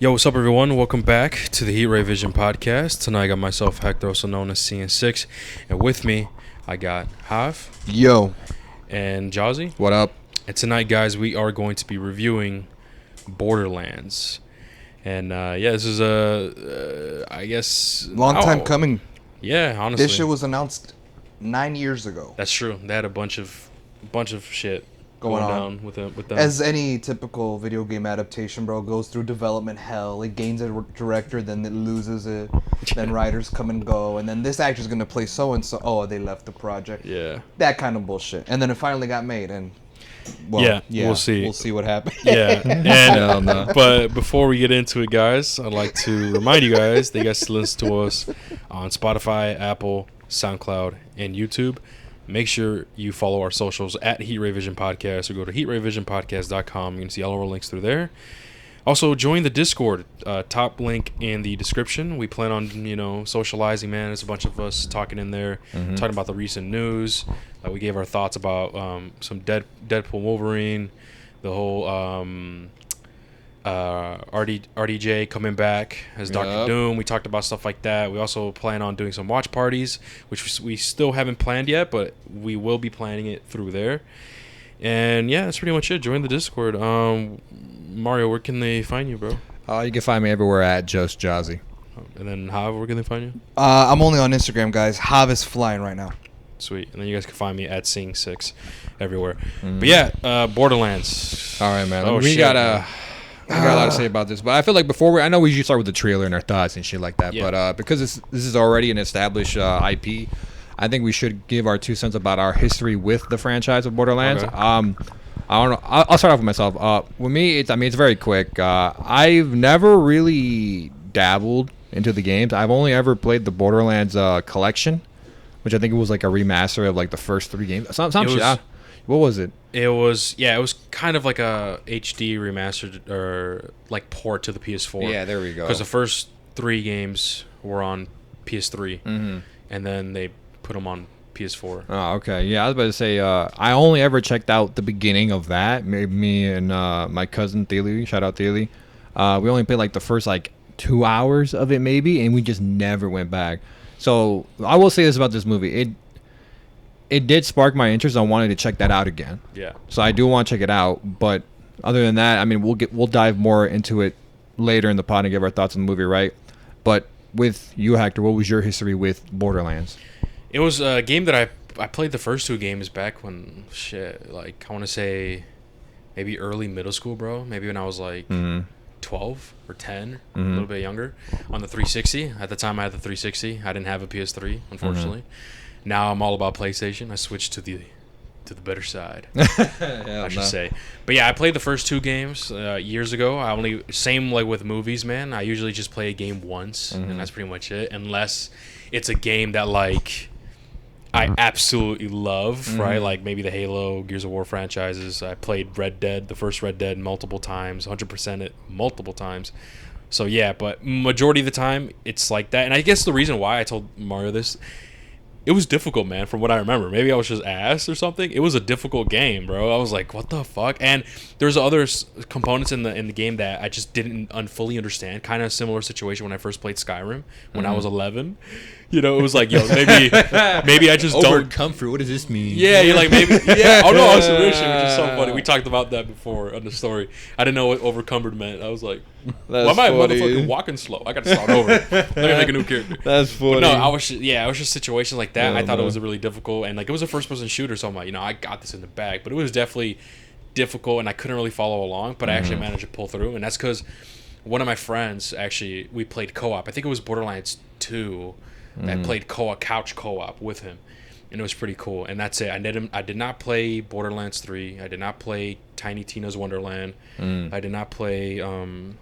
Yo, what's up, everyone? Welcome back to the Heat Ray Vision podcast. Tonight, I got myself Hector, also known as CN6, and with me, I got Hav. Yo. And Jazzy. What up? And tonight, guys, we are going to be reviewing Borderlands. And this is I guess Long time coming. Yeah, honestly, This shit was announced 9 years ago. That's true. They had a bunch of shit going down with them. As any typical video game adaptation, bro, goes through development hell. It gains a director, then it loses it. Then writers come and go, and then this actor's gonna play so and so. Oh, they left the project. Yeah, that kind of bullshit. And then it finally got made, and well, yeah, we'll see. We'll see what happens. Yeah, and but before we get into it, guys, I'd like to remind you guys that you guys can listen to us on Spotify, Apple, SoundCloud, and YouTube. Make sure you follow our socials at Heat Ray Vision Podcast, or go to heatrayvisionpodcast.com. You can see all our links through there. Also, join the Discord. Top link in the description. We plan on, socializing, man. There's a bunch of us talking in there, talking about the recent news. We gave our thoughts about some Deadpool Wolverine, the whole RDJ coming back as Dr. Doom. We talked about stuff like that. We also plan on doing some watch parties, which we still haven't planned yet, but we will be planning it through there. And yeah, that's pretty much it. Join the Discord. Mario, where can they find you, bro? You can find me everywhere at Just Jazzy. And then Hav, where can they find you? I'm only on Instagram, guys. Hav is flying right now. Sweet. And then you guys can find me at Seeing6 everywhere. But yeah, Borderlands. All right, man. Oh, we shit, got a lot to say about this, but I feel like I know we usually start with the trailer and our thoughts and shit like that, but because this is already an established IP, I think we should give our 2 cents about our history with the franchise of Borderlands. Okay. I don't know. I'll start off with myself. With me, it's very quick. I've never really dabbled into the games. I've only ever played the Borderlands collection, which I think it was like a remaster of like the first 3 games. What was it? It was kind of like a HD remastered or like port to the PS4. Yeah, there we go. Because the first 3 games were on PS3, and then they put them on PS4. Oh, okay. Yeah, I was about to say, I only ever checked out the beginning of that. Me and my cousin Thiele, shout out Thiele. We only played like the first 2 hours of it maybe, and we just never went back. So I will say this about this movie. It did spark my interest. I wanted to check that out again. Yeah. So I do want to check it out. But other than that, I mean, we'll dive more into it later in the pod and give our thoughts on the movie, right? But with you, Hector, what was your history with Borderlands? It was a game that I played the first 2 games back when, I want to say maybe early middle school, bro. Maybe when I was 12 or 10, a little bit younger, on the 360. At the time, I had the 360. I didn't have a PS3, unfortunately. Now I'm all about PlayStation. I switched to the better side, I should say. But yeah, I played the first 2 games years ago. Same like with movies, man. I usually just play a game once, and that's pretty much it. Unless it's a game that I absolutely love, right? Like maybe the Halo, Gears of War franchises. I played the first Red Dead multiple times, 100% it multiple times. So yeah, but majority of the time it's like that. And I guess the reason why I told Mario this, it was difficult, man, from what I remember. Maybe I was just ass or something. It was a difficult game, bro. I was like, what the fuck? And there's other components in the game that I just didn't fully understand. Kind of similar situation when I first played Skyrim when I was 11. It was like, yo, maybe I just don't comfort. What does this mean? Yeah, you're like maybe. Yeah. Oh no, I was which is so funny. We talked about that before on the story. I didn't know what overcumbered meant. I was like, why am I motherfucking walking slow? I got to start over. Let me make a new character. That's funny. But no, it was just situations like that. I thought it was really difficult, and it was a first-person shooter, so I'm like, I got this in the bag. But it was definitely difficult, and I couldn't really follow along. But I actually managed to pull through, and that's because one of my friends we played co-op. I think it was Borderlands 2. I played couch co-op with him, and it was pretty cool. And that's it. I did not play Borderlands 3. I did not play Tiny Tina's Wonderland. I did not play. I'm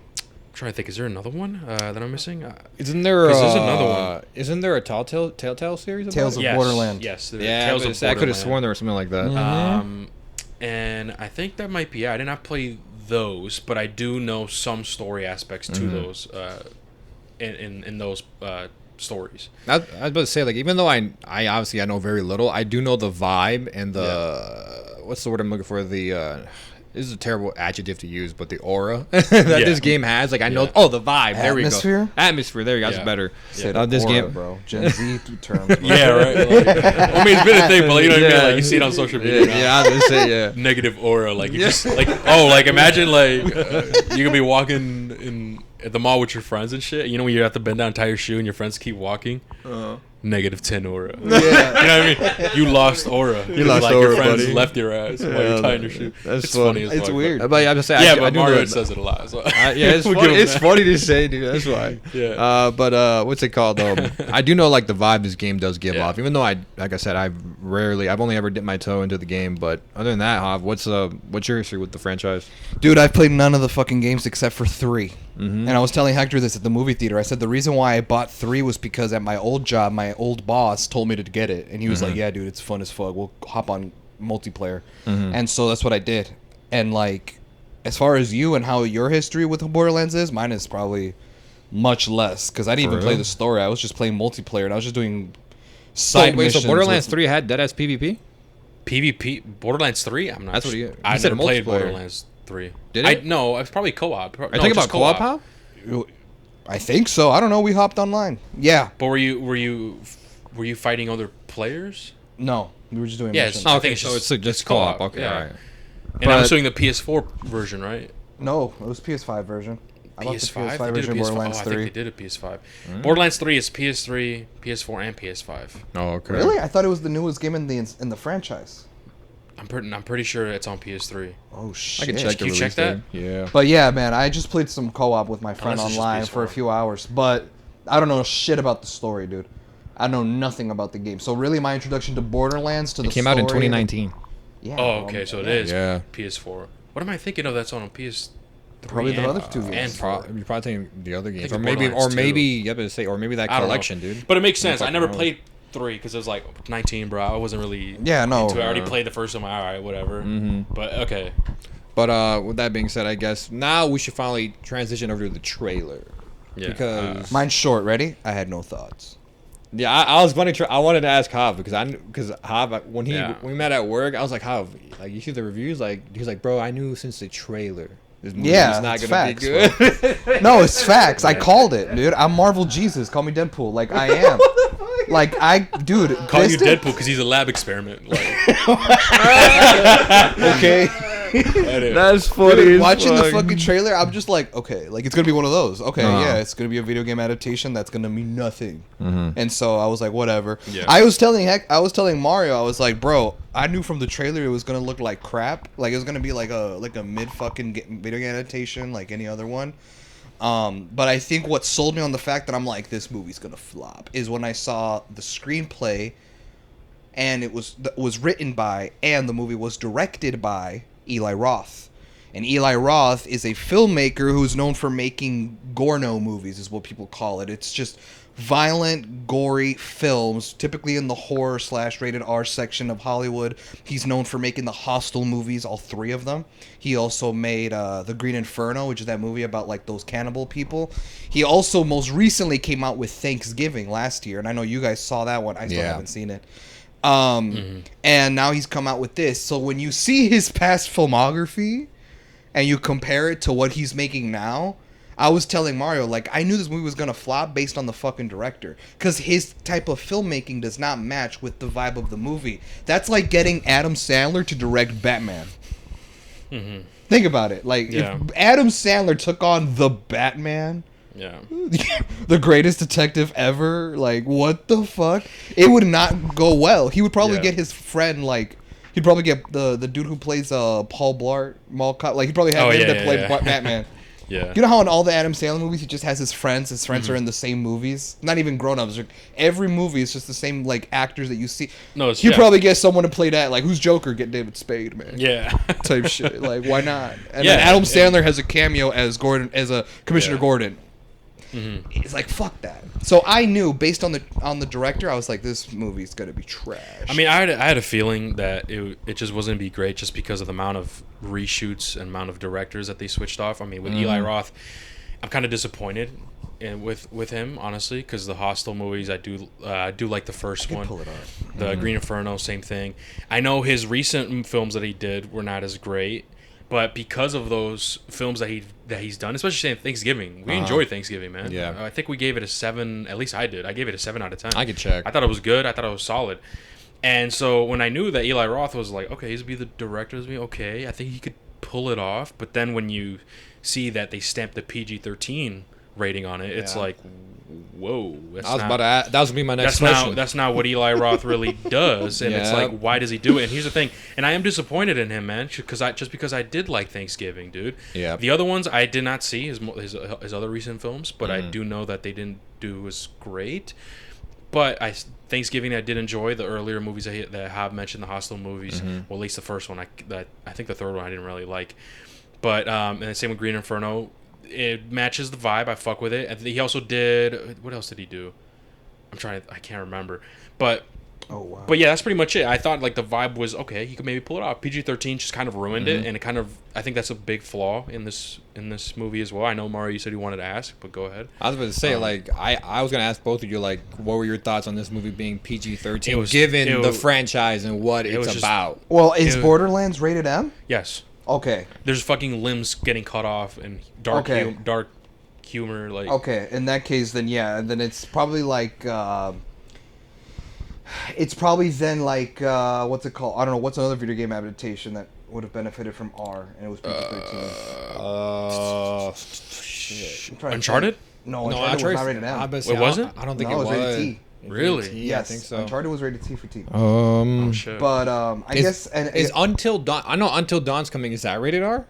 trying to think. Is there another one that I'm missing? Isn't there? There's another one. Isn't there a Telltale series? Tales of Borderland. Yes. Tales of Borderland. I could have sworn there was something like that. And I think that might be. I did not play those, but I do know some story aspects to those. In those. Stories. I was about to say, even though I know very little, I do know the vibe and the what's the word I'm looking for? Is this is a terrible adjective to use, but the aura that this game has, like I know, the vibe. There we go. Atmosphere. There you go. That's better. This game, bro. Gen Z terms. Yeah, right. Like, I mean, it's been a thing, but you know what I mean. Like you see it on social media. I was gonna say negative aura. Like you just like like imagine like you could be walking in at the mall with your friends and shit. You know when you have to bend down, tie your shoe, and your friends keep walking. Negative 10 aura. Yeah. You know what I mean? You lost aura. You lost like aura, your friends buddy. left your ass while you're tying your shoe. That's funny as It's fuck, weird. But I'm just saying, but Mario says it a lot. So it's we'll funny. It's funny to say, dude. That's why. Yeah. But what's it called? I do know like the vibe this game does give off. Even though like I said, I've only ever dipped my toe into the game. But other than that, Hav, what's your history with the franchise? Dude, I've played none of the fucking games except for 3. And I was telling Hector this at the movie theater. I said the reason why I bought 3 was because at my old job, my old boss told me to get it. And he was like, yeah, dude, it's fun as fuck. We'll hop on multiplayer. And so that's what I did. And like, as far as you and how your history with Borderlands is, mine is probably much less. Because I didn't even play the story. I was just playing multiplayer. And I was just doing side missions. So Borderlands 3 had deadass PvP? PvP? Borderlands 3? I'm not That's what sure. he I said. never played Borderlands 3. Did it? No, it's probably co-op. Are you talking about co-op, Hav? I think so. I don't know. We hopped online. Yeah. But were you fighting other players? No. We were just doing missions. I think it's just co-op. Okay, all right. And I'm assuming the PS4 version, right? No, it was PS5 version. I bought the PS5 PS5 version of Borderlands 3. I think they did a PS5. Borderlands 3 is PS3, PS4, and PS5. Oh, okay. Really? I thought it was the newest game in the franchise. I'm pretty sure it's on PS3. Oh shit! I can check. Can you check that? Yeah. But yeah, man, I just played some co-op with my friend Unless it's just online for a PS4. few hours. But I don't know shit about the story, dude. I know nothing about the game. So really, my introduction to Borderlands to the came out in 2019. Yeah. Oh, okay, so it is Yeah. PS4. What am I thinking of that's on PS3? Probably the and- other two games. And You're probably taking the other games, it's or maybe, Borderlands 2. you have to say, or maybe that I don't know. collection, dude. But it makes sense. I fucking never know. played 3 because it was like 19, bro. I wasn't really Yeah, no. into it. I already played the first one. All right, whatever. But okay. But with that being said, I guess now we should finally transition over to the trailer. Yeah. Because Mine's short. Ready? I had no thoughts. yeah, I was funny. I wanted to ask Hav because Hav when Yeah. we met at work, I was like, Hav, like you see the reviews, like he was like, bro, I knew since the trailer this movie Yeah, is not it's gonna facts, be good. No, it's facts. I called it, dude. I'm Marvel Jesus. Call me Deadpool. Like I am. Dude. Call you this- Deadpool because he's a lab experiment. Like, Okay. That's funny. Dude, watching the fucking trailer, I'm just like, okay, like it's gonna be one of those. Okay, Uh-huh. yeah, it's gonna be a video game adaptation that's gonna mean nothing. And so I was like, whatever. Yeah. I was telling Mario, I was like, bro, I knew from the trailer it was gonna look like crap. Like it was gonna be like a mid fucking video game adaptation, like any other one. But I think what sold me on the fact that I'm like, this movie's gonna flop is when I saw the screenplay, and it was written by and the movie was directed by Eli Roth. And Eli Roth is a filmmaker who's known for making Gorno movies, is what people call it. It's just violent, gory films, typically in the horror / rated R section of Hollywood. He's known for making the Hostel movies, all 3 of them. He also made The Green Inferno, which is that movie about like those cannibal people. He also most recently came out with Thanksgiving last year, and I know you guys saw that one. I still haven't seen it. And now he's come out with this. So when you see his past filmography and you compare it to what he's making now, I was telling Mario, like, I knew this movie was gonna flop based on the fucking director, because his type of filmmaking does not match with the vibe of the movie. That's like getting Adam Sandler to direct Batman. Think about it. Like, if Adam Sandler took on the Batman, yeah. the greatest detective ever, like, what the fuck? It would not go well. He would probably get his friend, like, he'd probably get the dude who plays Paul Blart Mall Cop, like, he'd probably have him to play Batman. Yeah. You know how in all the Adam Sandler movies he just has his friends are in the same movies, not even grown-ups. Like, every movie is just the same, like, actors that you see. No, it's you probably get someone to play that, like, who's Joker? Get David Spade, man. Yeah. Type shit. Like, why not? And then Adam Sandler has a cameo as Commissioner Gordon. It's like, fuck that. So I knew based on the director, I was like, this movie's gonna be trash. I mean, I had a feeling that it just wasn't gonna be great just because of the amount of reshoots and amount of directors that they switched off. I mean, with Eli Roth, I'm kind of disappointed with him, honestly, because the Hostel movies, I do like the first one. Pull it up. The Green Inferno, same thing. I know his recent films that he did were not as great, But because of those films that he's done, especially saying Thanksgiving, we enjoy Thanksgiving, man. Yeah. I think we gave it a 7. At least I did. I gave it a 7 out of 10. I could check. I thought it was good. I thought it was solid. And so when I knew that Eli Roth was like, okay, he's gonna be the director, okay, I think he could pull it off. But then when you see that they stamped the PG-13 rating on it, it's like, whoa. That was gonna be my next question. That's not what Eli Roth really does, and it's like, why does he do it? And here's the thing, and I am disappointed in him, man, because I did like Thanksgiving, dude. Yeah. The other ones I did not see his other recent films, but I do know that they didn't do as great. But Thanksgiving I did enjoy the earlier movies that I have mentioned, the Hostel movies. Well, at least the first one. I think the third one I didn't really like. But and the same with Green Inferno. It matches the vibe. I fuck with it. And he also did. What else did he do? I can't remember. But oh wow. But yeah, that's pretty much it. I thought like the vibe was okay. He could maybe pull it off. PG-13 just kind of ruined it, and it kind of. I think that's a big flaw in this movie as well. I know Mario, you said you wanted to ask, but go ahead. I was about to say I was gonna ask both of you what were your thoughts on this movie being PG-13, given the franchise and what it's about. Well, is Borderlands rated M? Yes. Okay. There's fucking limbs getting cut off and dark humor. Like. Okay, in that case, then yeah, then it's probably like. It's probably then like what's it called? I don't know. What's another video game adaptation that would have benefited from R and it was PG-13? Shit. Uncharted? No, Uncharted was not rated M. Wait, was it? I don't think it was rated T. Really? Yes, I think so. Uncharted was rated T for T. Oh shit. But I guess is Until Dawn. I know Until Dawn's coming. Is that rated R?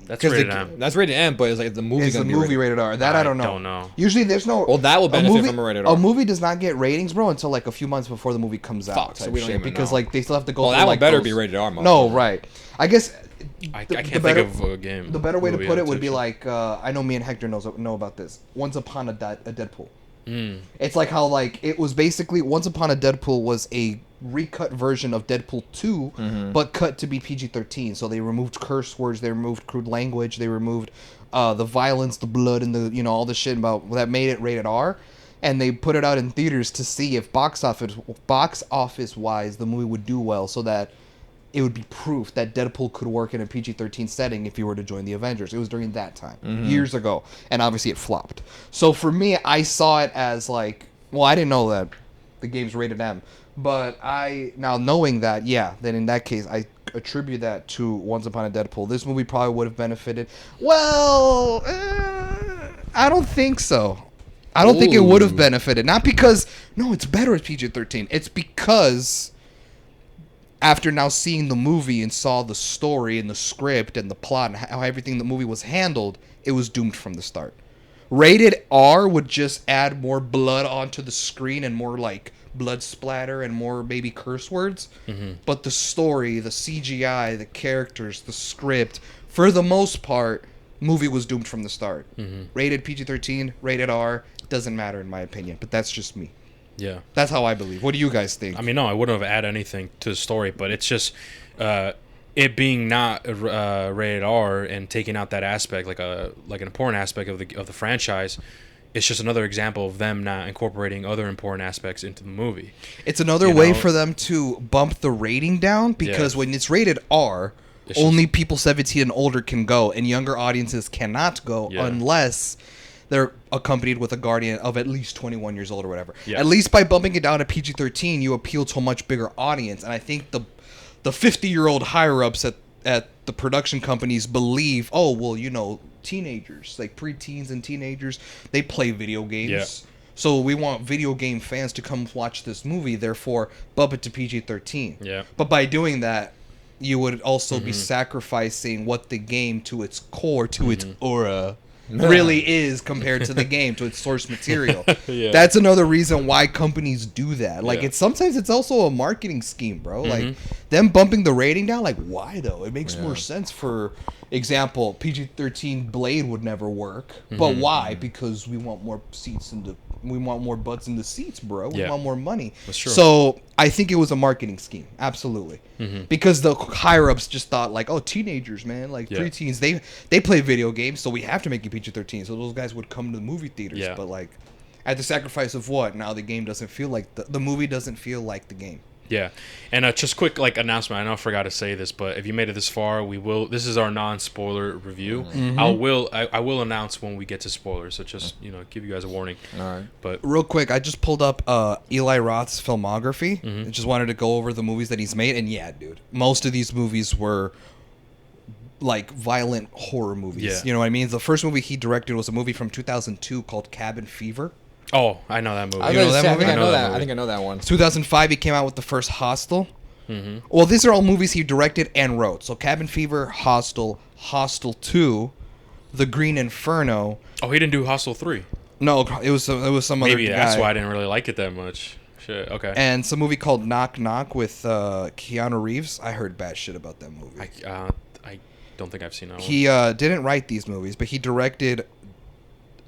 That's rated M. That's rated M, but it's like the movie. Is the movie rated R? That I don't know. Don't know. Usually, there's no. Well, that will benefit from a rated R. A movie does not get ratings, bro, until like a few months before the movie comes out. So we don't even because know. like they still have to go. Well, through, that one like, better be rated R. No, right. I guess. I can't think of a game. The better way to put it would be like I know me and Hector know about this. Once Upon a Deadpool. It's like how like it was basically Once Upon a Deadpool was a recut version of Deadpool 2, but cut to be PG-13. So they removed curse words, they removed crude language, they removed the violence, the blood, and the all the shit about that made it rated R. And they put it out in theaters to see if box office wise the movie would do well, so that it would be proof that Deadpool could work in a PG-13 setting if he were to join the Avengers. It was during that time, years ago, and obviously it flopped. So for me, I saw it as like, well, I didn't know that the game's rated M, but now knowing that, yeah, then in that case, I attribute that to Once Upon a Deadpool. This movie probably would have benefited. Well, I don't think so. I don't think it would have benefited. Not because, no, it's better as PG-13. It's because after now seeing the movie and saw the story and the script and the plot and how everything in the movie was handled, it was doomed from the start. Rated R would just add more blood onto the screen and more like blood splatter and more maybe curse words. But the story, the CGI, the characters, the script, for the most part, movie was doomed from the start. Rated PG-13, rated R, doesn't matter in my opinion, but that's just me. Yeah. That's how I believe. What do you guys think? I mean, no, I wouldn't have added anything to the story, but it's just it being not rated R and taking out that aspect, like an important aspect of the franchise. It's just another example of them not incorporating other important aspects into the movie. It's another way for them to bump the rating down because when it's rated R, only people 17 and older can go, and younger audiences cannot go unless they're accompanied with a guardian of at least 21 years old or whatever. Yeah. At least by bumping it down to PG-13, you appeal to a much bigger audience. And I think the 50-year-old higher-ups at the production companies believe, oh, well, teenagers, like preteens and teenagers, they play video games. Yeah. So we want video game fans to come watch this movie, therefore bump it to PG-13. Yeah. But by doing that, you would also be sacrificing what the game to its core, to its aura, really is compared to the game, to its source material. That's another reason why companies do that. Like sometimes it's also a marketing scheme, bro. Like them bumping the rating down, like why though? It makes more sense. For example, PG-13 Blade would never work. But why? Because we want more seats we want more butts in the seats, bro. We want more money. That's true. So I think it was a marketing scheme, absolutely. Because the higher ups just thought like, oh, teenagers, man, like preteens, they play video games, so we have to make it PG-13. So those guys would come to the movie theaters, but like at the sacrifice of what? Now the game doesn't feel like the movie doesn't feel like the game. Yeah, and just quick like announcement. I know I forgot to say this, but if you made it this far, we will. This is our non-spoiler review. Mm-hmm. I will announce when we get to spoilers. So just give you guys a warning. All right. But Real quick, I just pulled up Eli Roth's filmography. Mm-hmm. I just wanted to go over the movies that he's made, and yeah, dude, most of these movies were like violent horror movies. Yeah. You know what I mean? The first movie he directed was a movie from 2002 called Cabin Fever. oh, I know that movie. I, You know was that gonna say, I movie? think I I know know that that. I movie. think I know that one. 2005, he came out with the first Hostel. Mm-hmm. Well, these are all movies he directed and wrote. So Cabin Fever, Hostel, Hostel 2, The Green Inferno. Oh, he didn't do Hostel 3. No, it was some Maybe other that's guy. why I didn't really like it that much. Shit. Okay. And some movie called Knock Knock with Keanu Reeves. I heard bad shit about that movie. I don't think I've seen that one. He didn't write these movies, but he directed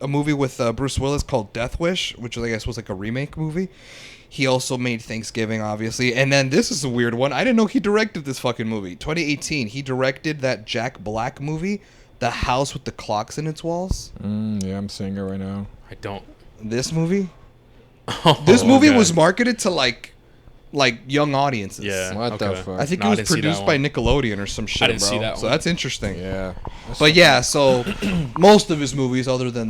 a movie with Bruce Willis called Death Wish, which I guess was like a remake movie. He also made Thanksgiving, obviously. And then this is a weird one. I didn't know he directed this fucking movie. 2018, he directed that Jack Black movie, The House with the Clocks in Its Walls. Yeah, I'm seeing it right now. I don't. This movie? Oh, This movie okay. was marketed to like young audiences. Yeah. What the okay. fuck? I think No, I it was didn't see that produced by one. Nickelodeon or some shit, didn't bro. see that So one. that's interesting. Yeah. But yeah, so most of his movies, other than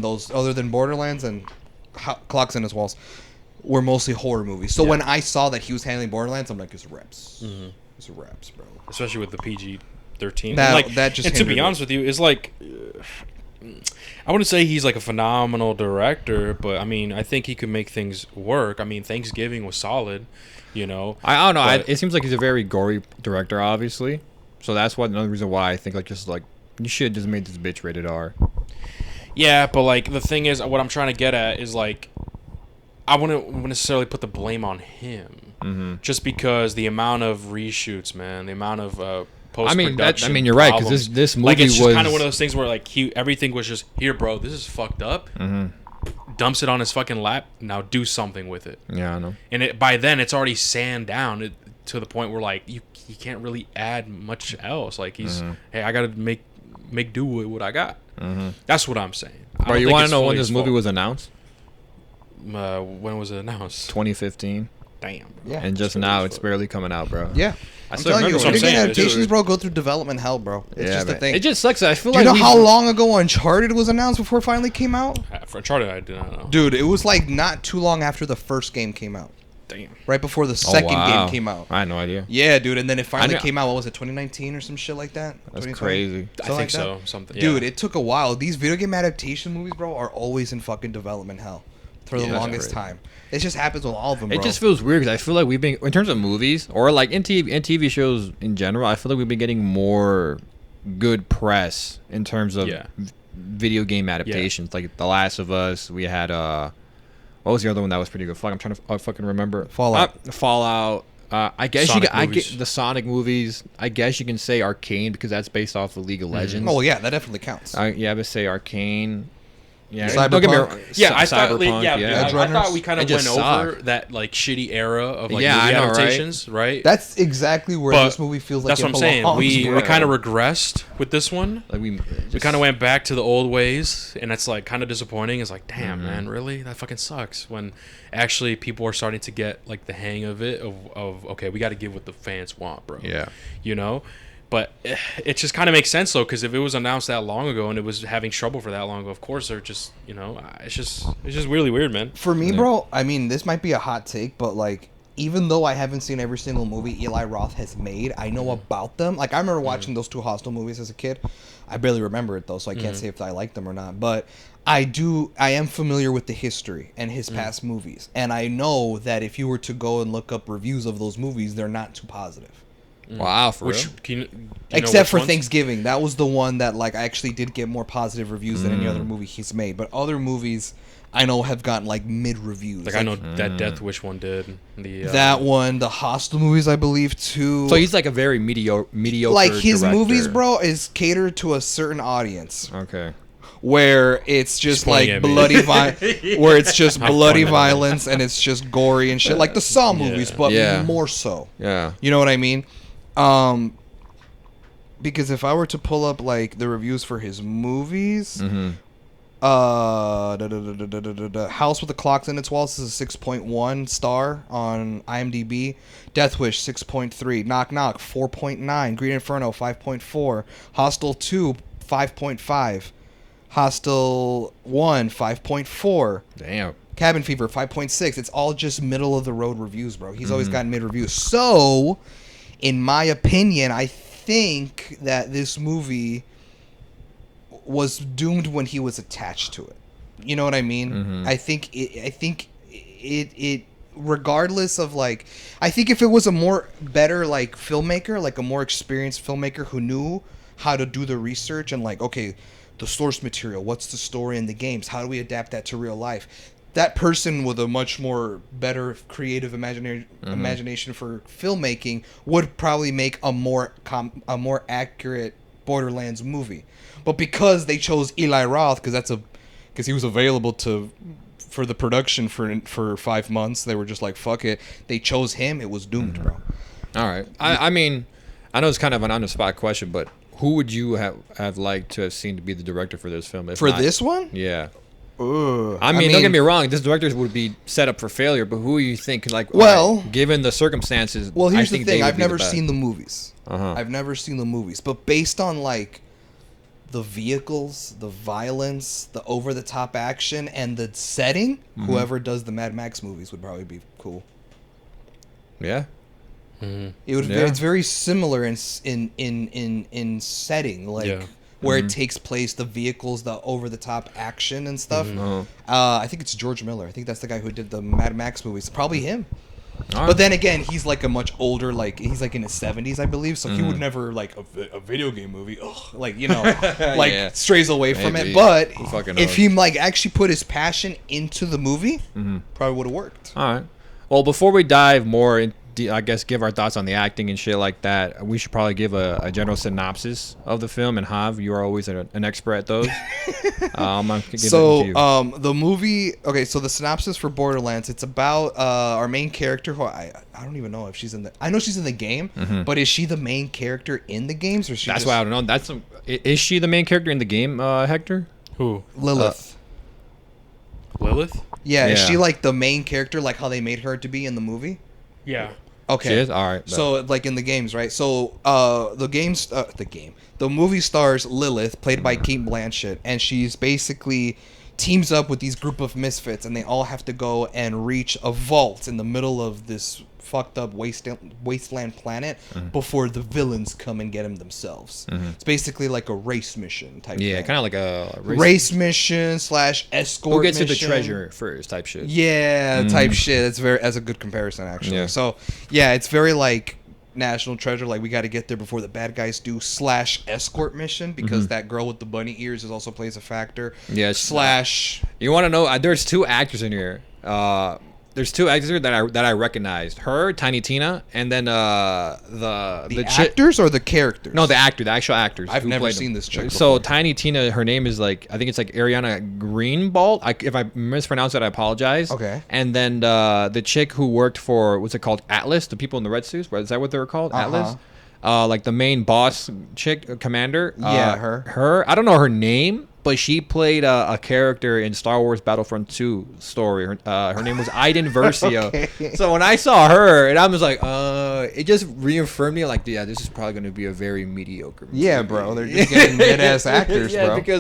Borderlands and Clocks in His Walls, were mostly horror movies. So when I saw that he was handling Borderlands, I'm like, it's reps. Mm-hmm. It's reps, bro. Especially with the PG-13. That just and to hindered be it. honest with you, it's like I wouldn't say he's like a phenomenal director, but I mean, I think he could make things work. I mean, Thanksgiving was solid, you know. I don't know. But- It seems like he's a very gory director, obviously. So that's another reason why I think like you should have just made this bitch rated R. Yeah, but like the thing is, what I'm trying to get at is like, I wouldn't necessarily put the blame on him, just because the amount of reshoots, man, the amount of post-production. I mean, you're right, 'cause problems. this like movie it's just was- kind of one of those things where like everything was just here, bro. This is fucked up. Dumps it on his fucking lap. Now do something with it. Yeah, I know. And by then it's already sand down to the point where like you can't really add much else. Like he's hey, I gotta make do with what I got. That's what I'm saying. I But don't you think want it's to know when fully this his movie fault. was announced? When was it announced? 2015. Damn. Bro. Yeah. And just now it's barely coming out, bro. Yeah. I I'm still telling you, remember what I'm video game saying. adaptations, bro, go through development hell, bro. It's just the man. thing. It just sucks. I feel Do you like know how long ago Uncharted was announced before it finally came out? For Uncharted, I did not know. Dude, it was like not too long after the first game came out. Damn. Right before the second wow. game came out. I had no idea. Yeah, dude, and then it finally know- came out. What was it, 2019 or some shit like that? That's 2020? crazy. I Something think like so. that? Something. Dude, yeah. it took a while. These video game adaptation movies, bro, are always in fucking development hell for the Yeah, that's longest crazy. time. It just happens with all of them, bro. It just feels weird because I feel like we've been, in terms of movies or like in TV shows in general, I feel like we've been getting more good press in terms of Yeah. video game adaptations. Like The Last of Us, we had what was the other one that was pretty good? Fuck, I'm trying to fucking remember. Fallout. Fallout. I guess Sonic I movies. get the Sonic movies. I guess you can say Arcane because that's based off of League of Legends. Oh, yeah, that definitely counts. Yeah, I would say Arcane. Yeah, Cyberpunk. don't get me wrong. Yeah, I thought. Cyberpunk, Yeah, yeah. Edge I Runners. thought we kind It of just went over sucked. that like shitty era of like Yeah, movie I know, right? adaptations, right? That's exactly where But this movie feels like That's it what I'm saying. belongs, We bro. kind of regressed with this one. Like We kind of went back to the old ways, and it's like kind of disappointing. It's like, damn, Mm-hmm. man, really? That fucking sucks. When actually people are starting to get like the hang of it. Of okay, we got to give what the fans want, bro. Yeah. You know, but it just kind of makes sense though, because if it was announced that long ago and it was having trouble for that long ago, of course they're just, you know, it's just really weird, man. For me, bro, I mean, this might be a hot take, but like, even though I haven't seen every single movie Eli Roth has made, I know about them. Like, I remember watching those two Hostel movies as a kid. I barely remember it though, so I can't say if I like them or not. But I am familiar with the history and his past movies, and I know that if you were to go and look up reviews of those movies, they're not too positive. Wow, for real? Can you know Except which for ones? Thanksgiving, that was the one that like I actually did get more positive reviews than any other movie he's made. But other movies, I know have gotten like mid reviews. Like I know that Death Wish one did. The that one, the Hostel movies, I believe too. So he's like a very mediocre. like his director. movies, bro, is catered to a certain audience Okay. where it's just pointing like at me. bloody where it's just I'm bloody pointing at me. violence and it's just gory and shit, like the Saw movies, but Yeah. more so. Yeah. You know what I mean? Because if I were to pull up like the reviews for his movies, House with the Clocks in Its Walls is a 6.1 star on IMDb. Death Wish 6.3. Knock Knock 4.9. Green Inferno 5.4. Hostel 2 5.5. Hostel 1 5.4. Damn. Cabin Fever 5.6. It's all just middle of the road reviews, bro. He's always gotten mid reviews. So, in my opinion, I think that this movie was doomed when he was attached to it. You know what I mean? I think it regardless of like, I think if it was a more better like filmmaker, like a more experienced filmmaker who knew how to do the research and like, okay, the source material, what's the story in the games, how do we adapt that to real life, that person with a much more better creative imagination for filmmaking would probably make a more accurate Borderlands movie. But because they chose Eli Roth, because he was available for the production for 5 months, they were just like, fuck it. They chose him. It was doomed, bro. All right. I mean, I know it's kind of an on-the-spot question, but who would you have liked to have seen to be the director for this film? For this one? Yeah. Ugh. I mean, don't get me wrong. This director would be set up for failure, but who you think, like, well, right, given the circumstances? Well, here's I think the thing. I've be never seen the movies. Uh-huh. I've never seen the movies, but based on like the vehicles, the violence, the over-the-top action, and the setting, whoever does the Mad Max movies would probably be cool. Yeah. It would. Yeah. It's very similar in setting, like where it takes place, the vehicles, the over-the-top action and stuff. I think it's George Miller. I think that's the guy who did the Mad Max movies. Probably him. But then again, he's like a much older, like he's like in his 70s, I believe. So he would never like a video game movie, like like strays away from it. But if he like actually put his passion into the movie, probably would have worked. All right. Well, before we dive more in, I guess, give our thoughts on the acting and shit like that, we should probably give a general synopsis of the film. And Hav, you are always an expert at those. The movie, okay, so the synopsis for Borderlands, it's about our main character, who I don't even know if she's in I know she's in the game, but is she the main character in the games? Or That's why I don't know. Is she the main character in the game, Hector? Who? Lilith. Lilith? Yeah, is she like the main character, like how they made her to be in the movie? Yeah. Okay. She is? All right. So like in the games, right? So the movie stars Lilith, played by Kate Blanchett, and she's basically teams up with these group of misfits, and they all have to go and reach a vault in the middle of this fucked up wasteland planet before the villains come and get them themselves. It's basically like a race mission type thing. Yeah, kind of like a race mission / escort. Who gets mission. to the treasure first type shit. Yeah, type shit. That's a good comparison, actually. Yeah. So yeah, it's very like National Treasure, like we got to get there before the bad guys do / escort mission, because that girl with the bunny ears also plays a factor. Yeah. / You want to know? There's two actors in here. There's two actors here that I recognized. Her, Tiny Tina, and then the actors or the characters? No, the actual actors. I've never seen this chick So before. Tiny Tina, her name is like, I think it's like Ariana Greenbald. If I mispronounce it, I apologize. Okay. And then the chick who worked for, what's it called, Atlas, the people in the red suits. Is that what they were called? Atlas. Like the main boss chick, commander. Yeah, her. I don't know her name, but she played a character in Star Wars Battlefront 2 story. Her name was Iden Versio. Okay. So when I saw her, and I was like, it just reaffirmed me, like, yeah, this is probably going to be a very mediocre movie. Yeah, bro. They're just getting mid-ass actors,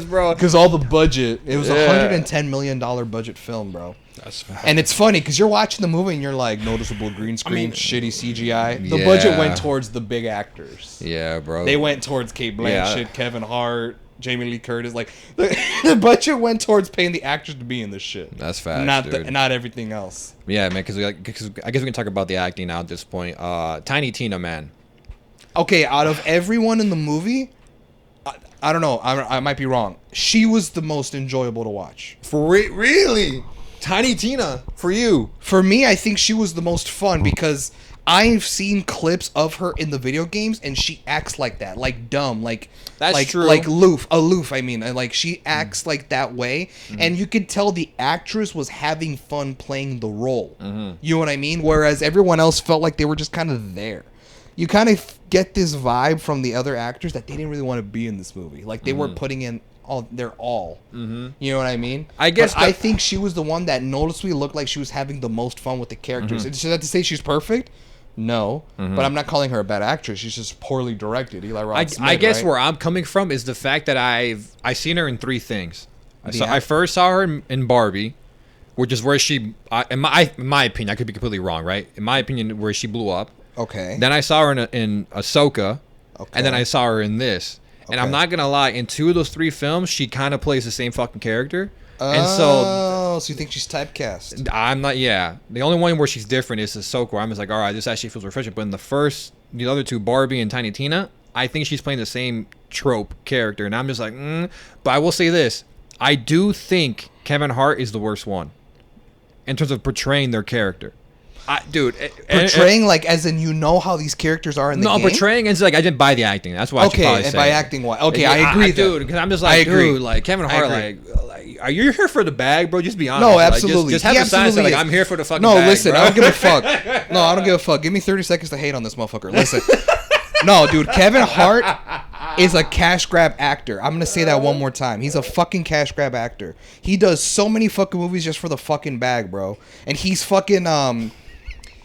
bro. Because all the budget. It was a $110 million budget film, bro. That's fine. And it's funny because you're watching the movie and you're like, noticeable green screen, shitty CGI. The budget went towards the big actors. Yeah, bro. They went towards Kate Blanchett, Kevin Hart, Jamie Lee Curtis. Like the budget went towards paying the actors to be in this shit. That's fast, not everything else. Yeah, man. Because I guess we can talk about the acting now at this point. Tiny Tina, man. Okay, out of everyone in the movie, I don't know. I might be wrong. She was the most enjoyable to watch. Really? Tiny Tina, for you. For me, I think she was the most fun because I've seen clips of her in the video games and she acts like that, like dumb, like that's true, like aloof. I mean, like she acts like that way, and you could tell the actress was having fun playing the role. You know what I mean? Whereas everyone else felt like they were just kind of there. You kind of get this vibe from the other actors that they didn't really want to be in this movie. Like they were putting in they're all. Mm-hmm. You know what I mean? I guess I think she was the one that noticeably looked like she was having the most fun with the characters. Is that to say she's perfect? No, but I'm not calling her a bad actress. She's just poorly directed. Eli Roth Smith, I guess right? where I'm coming from is the fact that I seen her in 3 things. Yeah. I first saw her in Barbie, which is where she, in my opinion, I could be completely wrong, right? In my opinion, where she blew up. Okay. Then I saw her in Ahsoka, Okay. and then I saw her in this. And I'm Okay. not gonna lie, in 2 of those 3 films, she kind of plays the same fucking character. And so you think she's typecast? I'm not. Yeah, the only one where she's different is Ahsoka. Where I'm just like, all right, this actually feels refreshing. But in the other 2, Barbie and Tiny Tina, I think she's playing the same trope character, and I'm just like, But I will say this: I do think Kevin Hart is the worst one in terms of portraying their character. Portraying like as in how these characters are in the game. No, portraying is like I didn't buy the acting. That's why. Okay, and by acting, why? Okay, I agree, dude. Because I'm just like, dude, like Kevin Hart, like, are you here for the bag, bro? Just be honest. No, Like, absolutely. just have He the sign absolutely like is. I'm here for the fucking. No, bag, listen, bro. I don't give a fuck. No, I don't give a fuck. Give me 30 seconds to hate on this motherfucker. Listen. No, dude, Kevin Hart is a cash grab actor. I'm gonna say that one more time. He's a fucking cash grab actor. He does so many fucking movies just for the fucking bag, bro. And he's fucking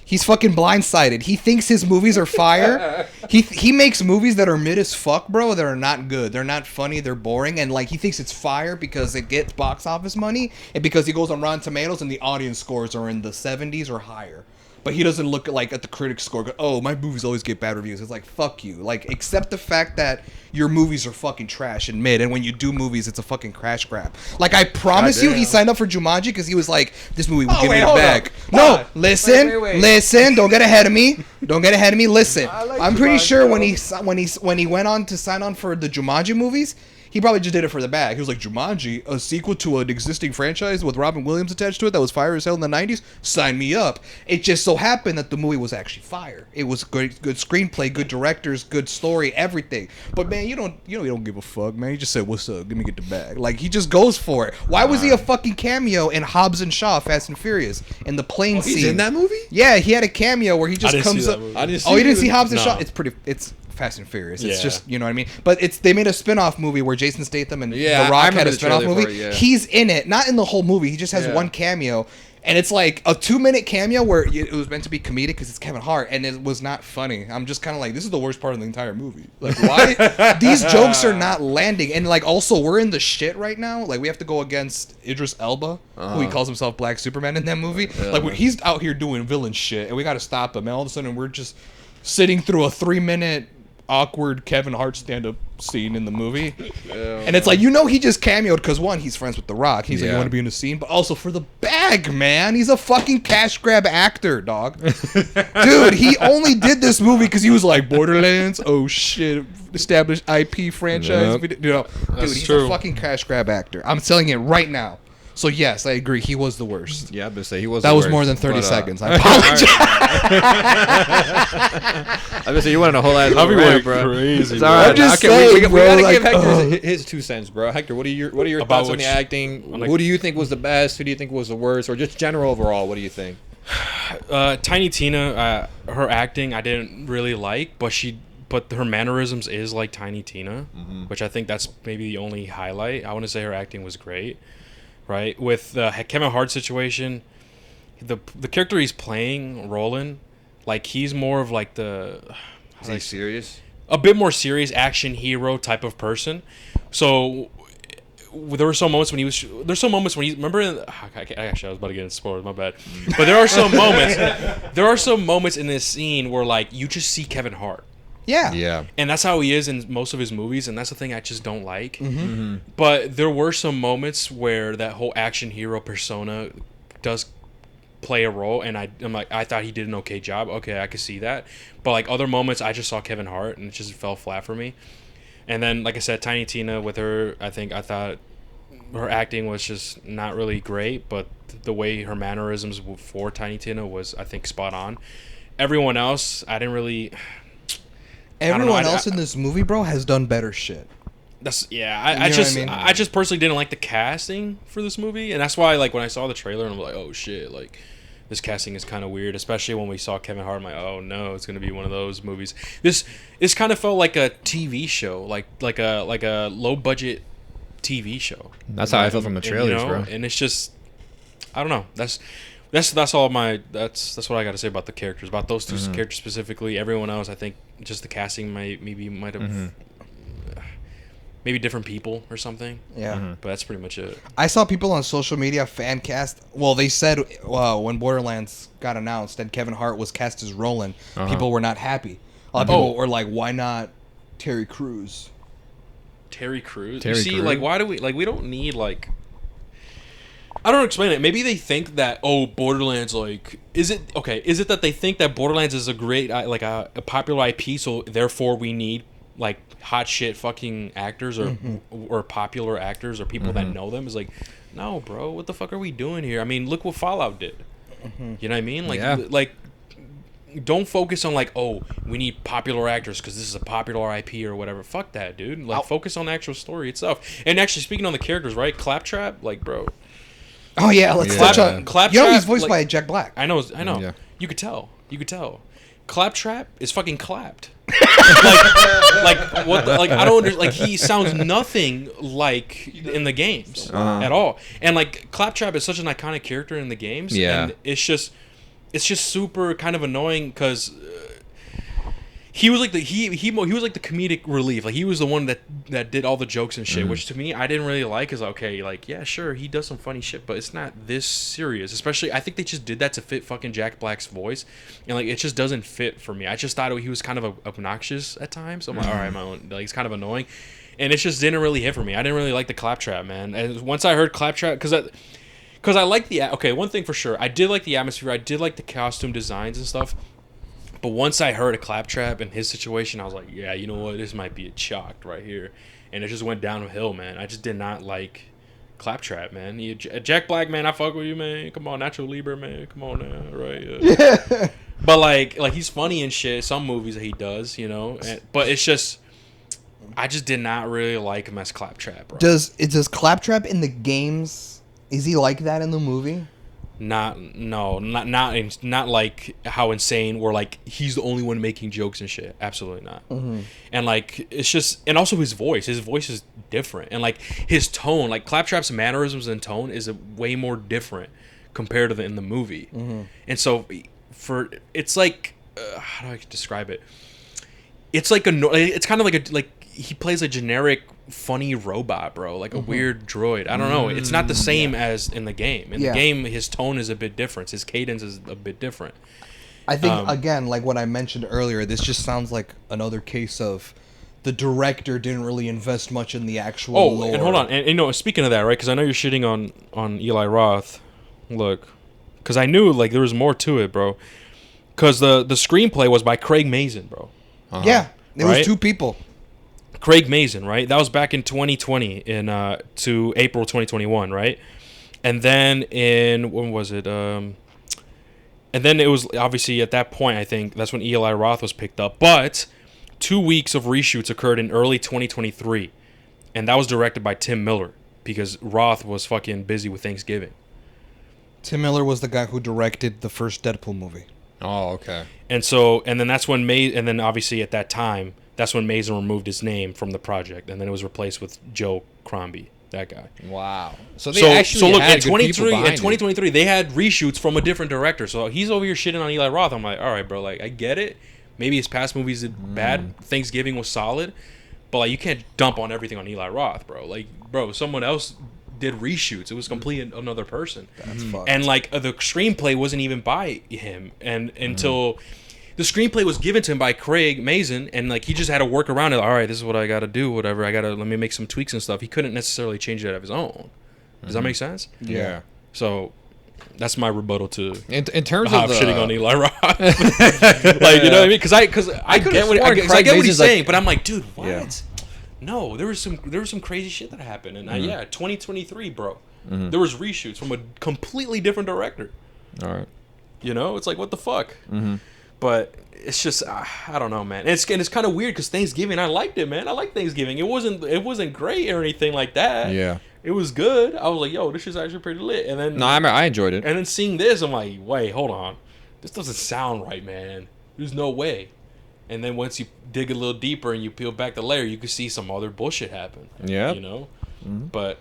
blindsided. He thinks his movies are fire. He makes movies that are mid as fuck, bro, that are not good. They're not funny, they're boring, and like he thinks it's fire because it gets box office money and because he goes on Rotten Tomatoes and the audience scores are in the 70s or higher. But he doesn't look like at the critic score, go, oh, my movies always get bad reviews. It's like, fuck you. Like, accept the fact that your movies are fucking trash and mid, and when you do movies, it's a fucking crash grab. Like, I promise you, he signed up for Jumanji because he was like, this movie will give me the bag. No, listen, listen, don't get ahead of me. Don't get ahead of me. Listen, I'm pretty sure when he went on to sign on for the Jumanji movies, he probably just did it for the bag. He was like, Jumanji, a sequel to an existing franchise with Robin Williams attached to it that was fire as hell in the 90s? Sign me up. It just so happened that the movie was actually fire. It was good screenplay, good directors, good story, everything. But man, you don't give a fuck, man. He just said, what's up? Let me get the bag. Like, he just goes for it. Why was he a fucking cameo in Hobbs and Shaw, Fast and Furious, in the plane scene? He's in that movie? Yeah, he had a cameo where he just comes up. I didn't see Oh, you didn't it. see Hobbs and No. Shaw? It's Fast and Furious. It's Yeah. just, you know what I mean? But they made a spin-off movie where Jason Statham and Yeah, The I Rock had remember a the spin-off trailer movie. for it, yeah. He's in it, not in the whole movie. He just has Yeah. one cameo. And it's like a 2-minute cameo where it was meant to be comedic because it's Kevin Hart, and it was not funny. I'm just kind of like, this is the worst part of the entire movie. Like, why? These jokes are not landing. And, like, also, we're in the shit right now. Like, we have to go against Idris Elba, who he calls himself Black Superman in that movie. Like, he's out here doing villain shit, and we got to stop him. And all of a sudden, we're just sitting through a 3-minute awkward Kevin Hart stand-up scene in the movie. And it's like, he just cameoed because, one, he's friends with The Rock. He's like, you want to be in the scene? But also for the bag, man. He's a fucking cash grab actor, dog. Dude, he only did this movie because he was like, Borderlands? Oh, shit. Established IP franchise. Yep. Dude, he's true. a fucking cash grab actor. I'm telling it right now. So, yes, I agree. He was the worst. Yeah, but say he was. That the was worst, more than 30 but, seconds. I apologize. I was say you went on a whole ass I'll be rant, like bro. crazy. It's bro. all right. I'm just we saying, gotta bro, give like, Hector his 2 cents, bro. Hector, what are your About thoughts on which- the acting? on, like- Who do you think was the best? Who do you think was the worst? Or just general overall? What do you think? Tiny Tina, her acting I didn't really like, but her mannerisms is like Tiny Tina, which I think that's maybe the only highlight. I want to say her acting was great, right? With the Kevin Hart situation, the character he's playing, Roland, like he's more of like Is he serious? a bit more serious action hero type of person. So there were some moments when remember actually I was about to get into spoilers, my bad. But there are some moments in this scene where like you just see Kevin Hart. Yeah. Yeah. And that's how he is in most of his movies, and that's the thing I just don't like. But there were some moments where that whole action hero persona does play a role, and I'm like, I thought he did an okay job. Okay, I could see that. But like other moments, I just saw Kevin Hart, and it just fell flat for me. And then, like I said, Tiny Tina with her, I thought her acting was just not really great, but the way her mannerisms for Tiny Tina was, I think, spot on. Everyone else, I didn't really... Everyone else in this movie, bro, has done better shit. I just personally didn't like the casting for this movie, and that's why like when I saw the trailer and I'm like, oh shit, like this casting is kind of weird, especially when we saw Kevin Hart. I'm like, oh no, it's gonna be one of those movies. This kind of felt like a TV show, like a low budget TV show. That's how I felt from the trailers, bro. And it's just, I don't know. That's all my that's what I got to say about the characters, about those two characters specifically. Everyone else, I think, just the casting might have maybe different people or something. Yeah, but that's pretty much it. I saw people on social media fan cast. Well, they said when Borderlands got announced and Kevin Hart was cast as Roland, people were not happy. A lot of people were like, "Why not Terry Crews?" Terry Crews. Terry You see, Crews? like, why do we don't need like. I don't explain it. Maybe they think that Borderlands, like, is it that they think that Borderlands is a great like a popular IP, so therefore we need like hot shit fucking actors or popular actors or people that know them? Is like, no, bro, what the fuck are we doing here? I mean, look what Fallout did. You know what I mean? Like, like, don't focus on like, we need popular actors because this is a popular IP or whatever. Fuck that, dude. Like, focus on the actual story itself. And actually, speaking on the characters, right? Claptrap, like, bro. Oh yeah, let's touch on Claptrap. You know he's voiced by Jack Black. I know. Yeah. You could tell. Claptrap is fucking clapped. like what? Like, I don't understand. Like, he sounds nothing like in the games at all. And like, Claptrap is such an iconic character in the games. Yeah. And it's just super kind of annoying because. He was like he was like the comedic relief. Like, he was the one that did all the jokes and shit, which to me I didn't really like. Is okay, like, yeah, sure, he does some funny shit, but it's not this serious. Especially, I think they just did that to fit fucking Jack Black's voice, and like, it just doesn't fit for me. I just thought he was kind of obnoxious at times. So I'm like, all right, like, he's kind of annoying, and it just didn't really hit for me. I didn't really like the Claptrap, man. And once I heard Claptrap, because I like the one thing for sure, I did like the atmosphere. I did like the costume designs and stuff. But once I heard a Claptrap in his situation, I was like, yeah, you know what? This might be a chalk right here. And it just went downhill, man. I just did not like Claptrap, man. Jack Black, man, I fuck with you, man. Come on, Nacho Libre, man. Come on now, right? Yeah. But, like, he's funny and shit. Some movies that he does, you know. But it's just, I just did not really like him as Claptrap, bro. Does Claptrap in the games, is he like that in the movie? Not like how insane where like he's the only one making jokes and shit. Absolutely not. And like, it's just, and also his voice is different, and like his tone, like Claptrap's mannerisms and tone is way more different compared to in the movie. And so it's like how do I describe it? It's like it's kind of like he plays a generic funny robot, bro, like a weird droid. I don't know. It's not the same as in the game. In the game, his tone is a bit different. His cadence is a bit different. I think, again, like what I mentioned earlier, this just sounds like another case of the director didn't really invest much in the actual lore. And hold on. And you know, speaking of that, right, because I know you're shitting on Eli Roth. Look, because I knew like there was more to it, bro. Because the screenplay was by Craig Mazin, bro. Yeah, it was two people. Craig Mazin, right? That was back in 2020 to April 2021, right? And then when was it? And then it was obviously at that point, I think that's when Eli Roth was picked up. But 2 weeks of reshoots occurred in early 2023, and that was directed by Tim Miller because Roth was fucking busy with Thanksgiving. Tim Miller was the guy who directed the first Deadpool movie. Oh, okay. And then that's when and then obviously at that time, that's when Mazin removed his name from the project, and then it was replaced with Joe Crombie, that guy. Wow. So they actually look, had in 2023, they had reshoots from a different director. So he's over here shitting on Eli Roth. I'm like, all right, bro, like, I get it. Maybe his past movies did bad. Thanksgiving was solid, but like, you can't dump on everything on Eli Roth, bro. Like, bro, someone else did reshoots. It was completely another person. That's fucked. And like, the screenplay wasn't even by him, and until the screenplay was given to him by Craig Mazin, and like, he just had to work around it. All right, this is what I got to do. Whatever, let me make some tweaks and stuff. He couldn't necessarily change it of his own. Does that make sense? Yeah. So that's my rebuttal to in terms how of I'm shitting on Eli Roth. Like, you know what I mean? Because I get what he's saying, but I'm like, dude, what? Yeah. No, there was some crazy shit that happened, and 2023, bro. There was reshoots from a completely different director. All right. You know, it's like, what the fuck? But it's just, I don't know, man. And it's kind of weird because Thanksgiving, I liked it, man. I like Thanksgiving. It wasn't great or anything like that. Yeah. It was good. I was like, yo, this is actually pretty lit. And then I enjoyed it. And then seeing this, I'm like, wait, hold on. This doesn't sound right, man. There's no way. And then once you dig a little deeper and you peel back the layer, you can see some other bullshit happen. Yeah. You know? But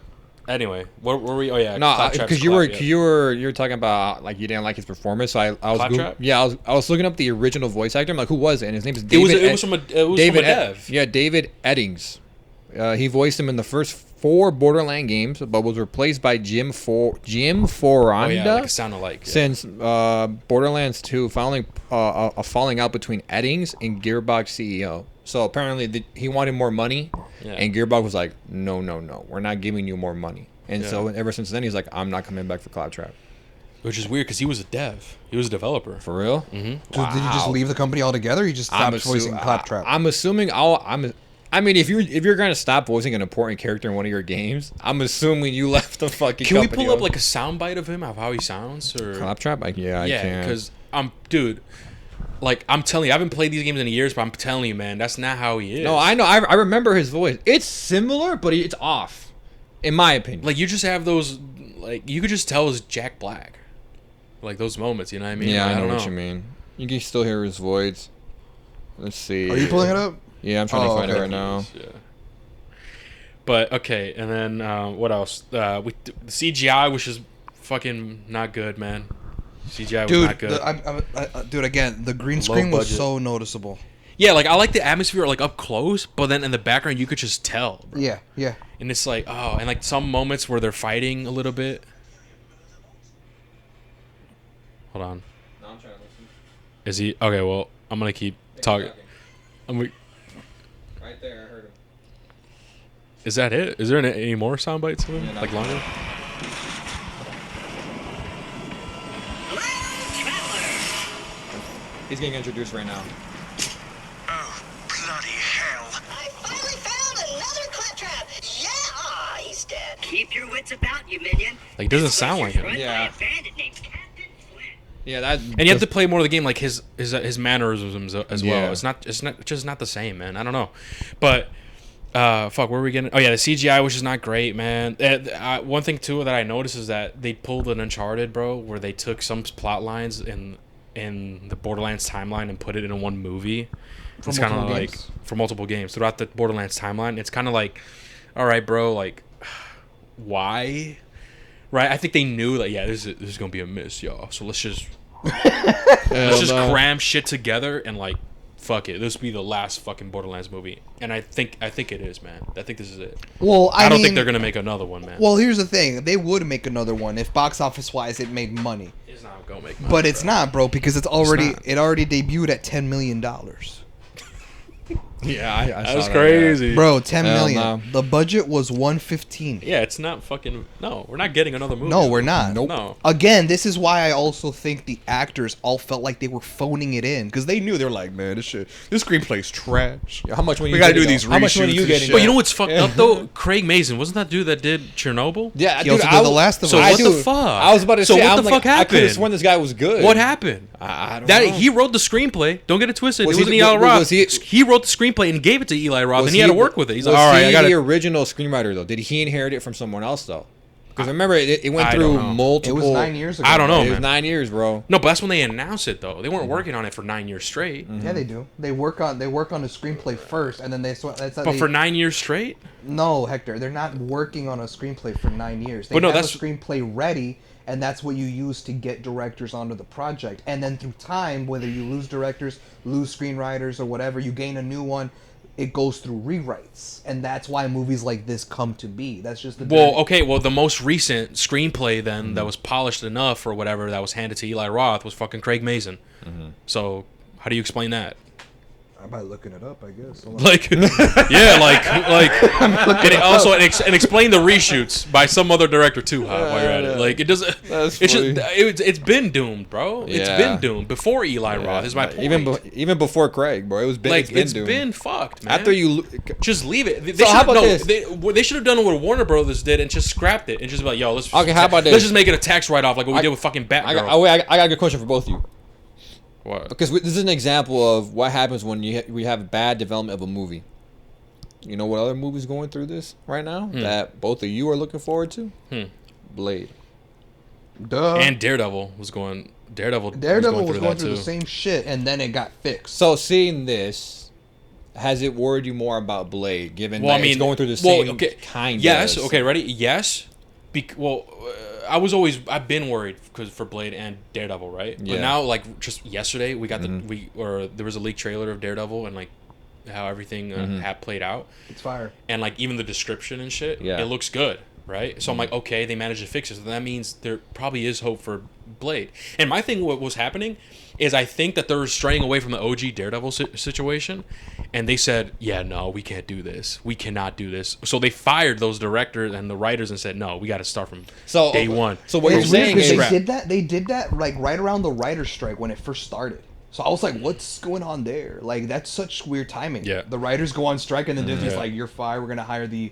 anyway, what were we? Oh yeah, No, Claptrap's because you were talking about like you didn't like his performance. So I was Claptrap? I was looking up the original voice actor. I'm like, who was it? And his name is It David. was from a dev. Yeah, David Eddings. He voiced him in the first 4 Borderlands games, but was replaced by Jim Foranda. Oh yeah, like it sounded like. Yeah. Since Borderlands 2, following a falling out between Eddings and Gearbox CEO. So apparently he wanted more money, and Gearbox was like, no, we're not giving you more money. And so ever since then, he's like, I'm not coming back for Claptrap. Which is weird because he was a dev. He was a developer. For real? So did you just leave the company altogether? Or you just stopped voicing Claptrap? I'm assuming I mean, if you're gonna stop voicing an important character in one of your games, I'm assuming you left the fucking. Can we company pull up like a soundbite of him of how he sounds or Claptrap? I can. because dude, like I'm telling you, I haven't played these games in years, but I'm telling you, man, that's not how he is. No, I know. I remember his voice. It's similar, but it's off, in my opinion. Like you just have those, like you could just tell it's Jack Black, like those moments. You know what I mean? Yeah, like, I know what you mean. You can still hear his voice. Let's see. Are you pulling it up? Yeah, I'm trying to find it right now. Yeah. But okay, and then what else? The CGI, which is fucking not good, man. CGI was not good. Dude, again, the green screen was so noticeable. Yeah, like I like the atmosphere like up close, but then in the background you could just tell. Bro. Yeah. And it's like, oh, and like some moments where they're fighting a little bit. Hold on. No, I'm trying to listen. Is he okay? Well, I'm gonna keep talking. Right there, I heard him. Is that it? Is there any more sound bites of him? Yeah, like longer? He's getting introduced right now. Oh, bloody hell. I finally found another Claptrap. Yeah, he's dead. Keep your wits about you, minion. Like, it doesn't sound like him. Yeah. Yeah, that. And you have to play more of the game, like his mannerisms as Yeah. well. It's just not the same, man. I don't know, but fuck, where are we getting? Oh yeah, the CGI, which is not great, man. One thing too that I noticed is that they pulled an Uncharted, bro, where they took some plot lines in the Borderlands timeline and put it in one movie. It's kind of like for multiple games throughout the Borderlands timeline. It's kind of like, all right, bro, like why? Right? I think they knew that this is gonna be a miss, y'all. So let's just cram shit together and like fuck it. This will be the last fucking Borderlands movie, and I think it is, man. I think this is it. Well, I don't think they're gonna make another one, man. Well, here's the thing: they would make another one if box office wise it made money. It's not gonna make money, but it's not, bro, because it already debuted at $10 million. Yeah, I that saw was that, crazy, bro. 10 Hell million. no. The budget was 115. Yeah, it's not fucking. No, we're not getting another movie. No, we're not. Nope. No. Again, this is why I also think the actors all felt like they were phoning it in because they knew they were like, man, this screenplay's trash. Yeah, how much money We you gotta getting, do these though? How much money reshoots you and getting? shit. But you know what's fucked up though? Craig Mazin wasn't that dude that did Chernobyl? Yeah, He dude, also did The Last of Us. So what the fuck? I was about to say, So what I'm the like, fuck I could have happened? sworn this guy was good. What happened? I don't know. He wrote the screenplay. Don't get it twisted. Was it he wasn't the- Eli Roth. was he- He wrote the screenplay and gave it to Eli Roth, Was and he had to work with it. He's like, was all right, he I got the to. original screenwriter though? Did he inherit it from someone else though? Because remember, it went I through don't know. multiple. It was 9 years ago. I don't know, It was man. 9 years, bro. No, but that's when they announced it though. They weren't working on it for 9 years straight. Yeah, they do. They work on the screenplay first, and then that's how But they, for 9 years straight, No, Hector, they're not working on a screenplay for 9 years. They But no, have that's- a screenplay ready, and that's what you use to get directors onto the project. And then through time, whether you lose directors, lose screenwriters, or whatever, you gain a new one. It goes through rewrites, and that's why movies like this come to be. That's just the the most recent screenplay then that was polished enough or whatever that was handed to Eli Roth was fucking Craig Mazin. So how do you explain that? By looking it up, I guess. Like, yeah, and explain the reshoots by some other director too. While you're at it, like it doesn't. That's it's funny. it's been doomed, bro. It's Yeah. been doomed before Eli Roth. Is my point. Even before Craig, bro. It's It's doomed. been fucked, man. After you just leave it. They So how should've- about no, this? They should have done what Warner Brothers did and just scrapped it and just be like, yo, let's. Okay, how about let's this? just make it a tax write off like what we did with fucking Batgirl. I got a good question for both of you. What? Because this is an example of what happens when we have bad development of a movie. You know what other movie's going through this right now that both of you are looking forward to? Blade. Duh. And Daredevil was going. Daredevil Daredevil was going that through too. the same shit, and then it got fixed. So seeing this, has it worried you more about Blade, given Well, that I mean, it's going through the same kind Yes. of... Okay. Ready? Yes. I've been worried for Blade and Daredevil, right? Yeah. But now, like, just yesterday, we got there was a leaked trailer of Daredevil and like how everything had played out. It's fire. And like even the description and shit, Yeah. it looks good, right? So I'm like, okay, they managed to fix it. So that means there probably is hope for Blade. And my thing, what was happening, is I think that they're straying away from the OG Daredevil situation, and they said, yeah, no, we can't do this. We cannot do this. So they fired those directors and the writers and said, no, we got to start from day one. So what you're It's weird saying because is... they did that like right around the writer's strike when it first started. So I was like, what's going on there? Like, that's such weird timing. Yeah. The writers go on strike, and then Disney's like, you're fired. We're going to hire the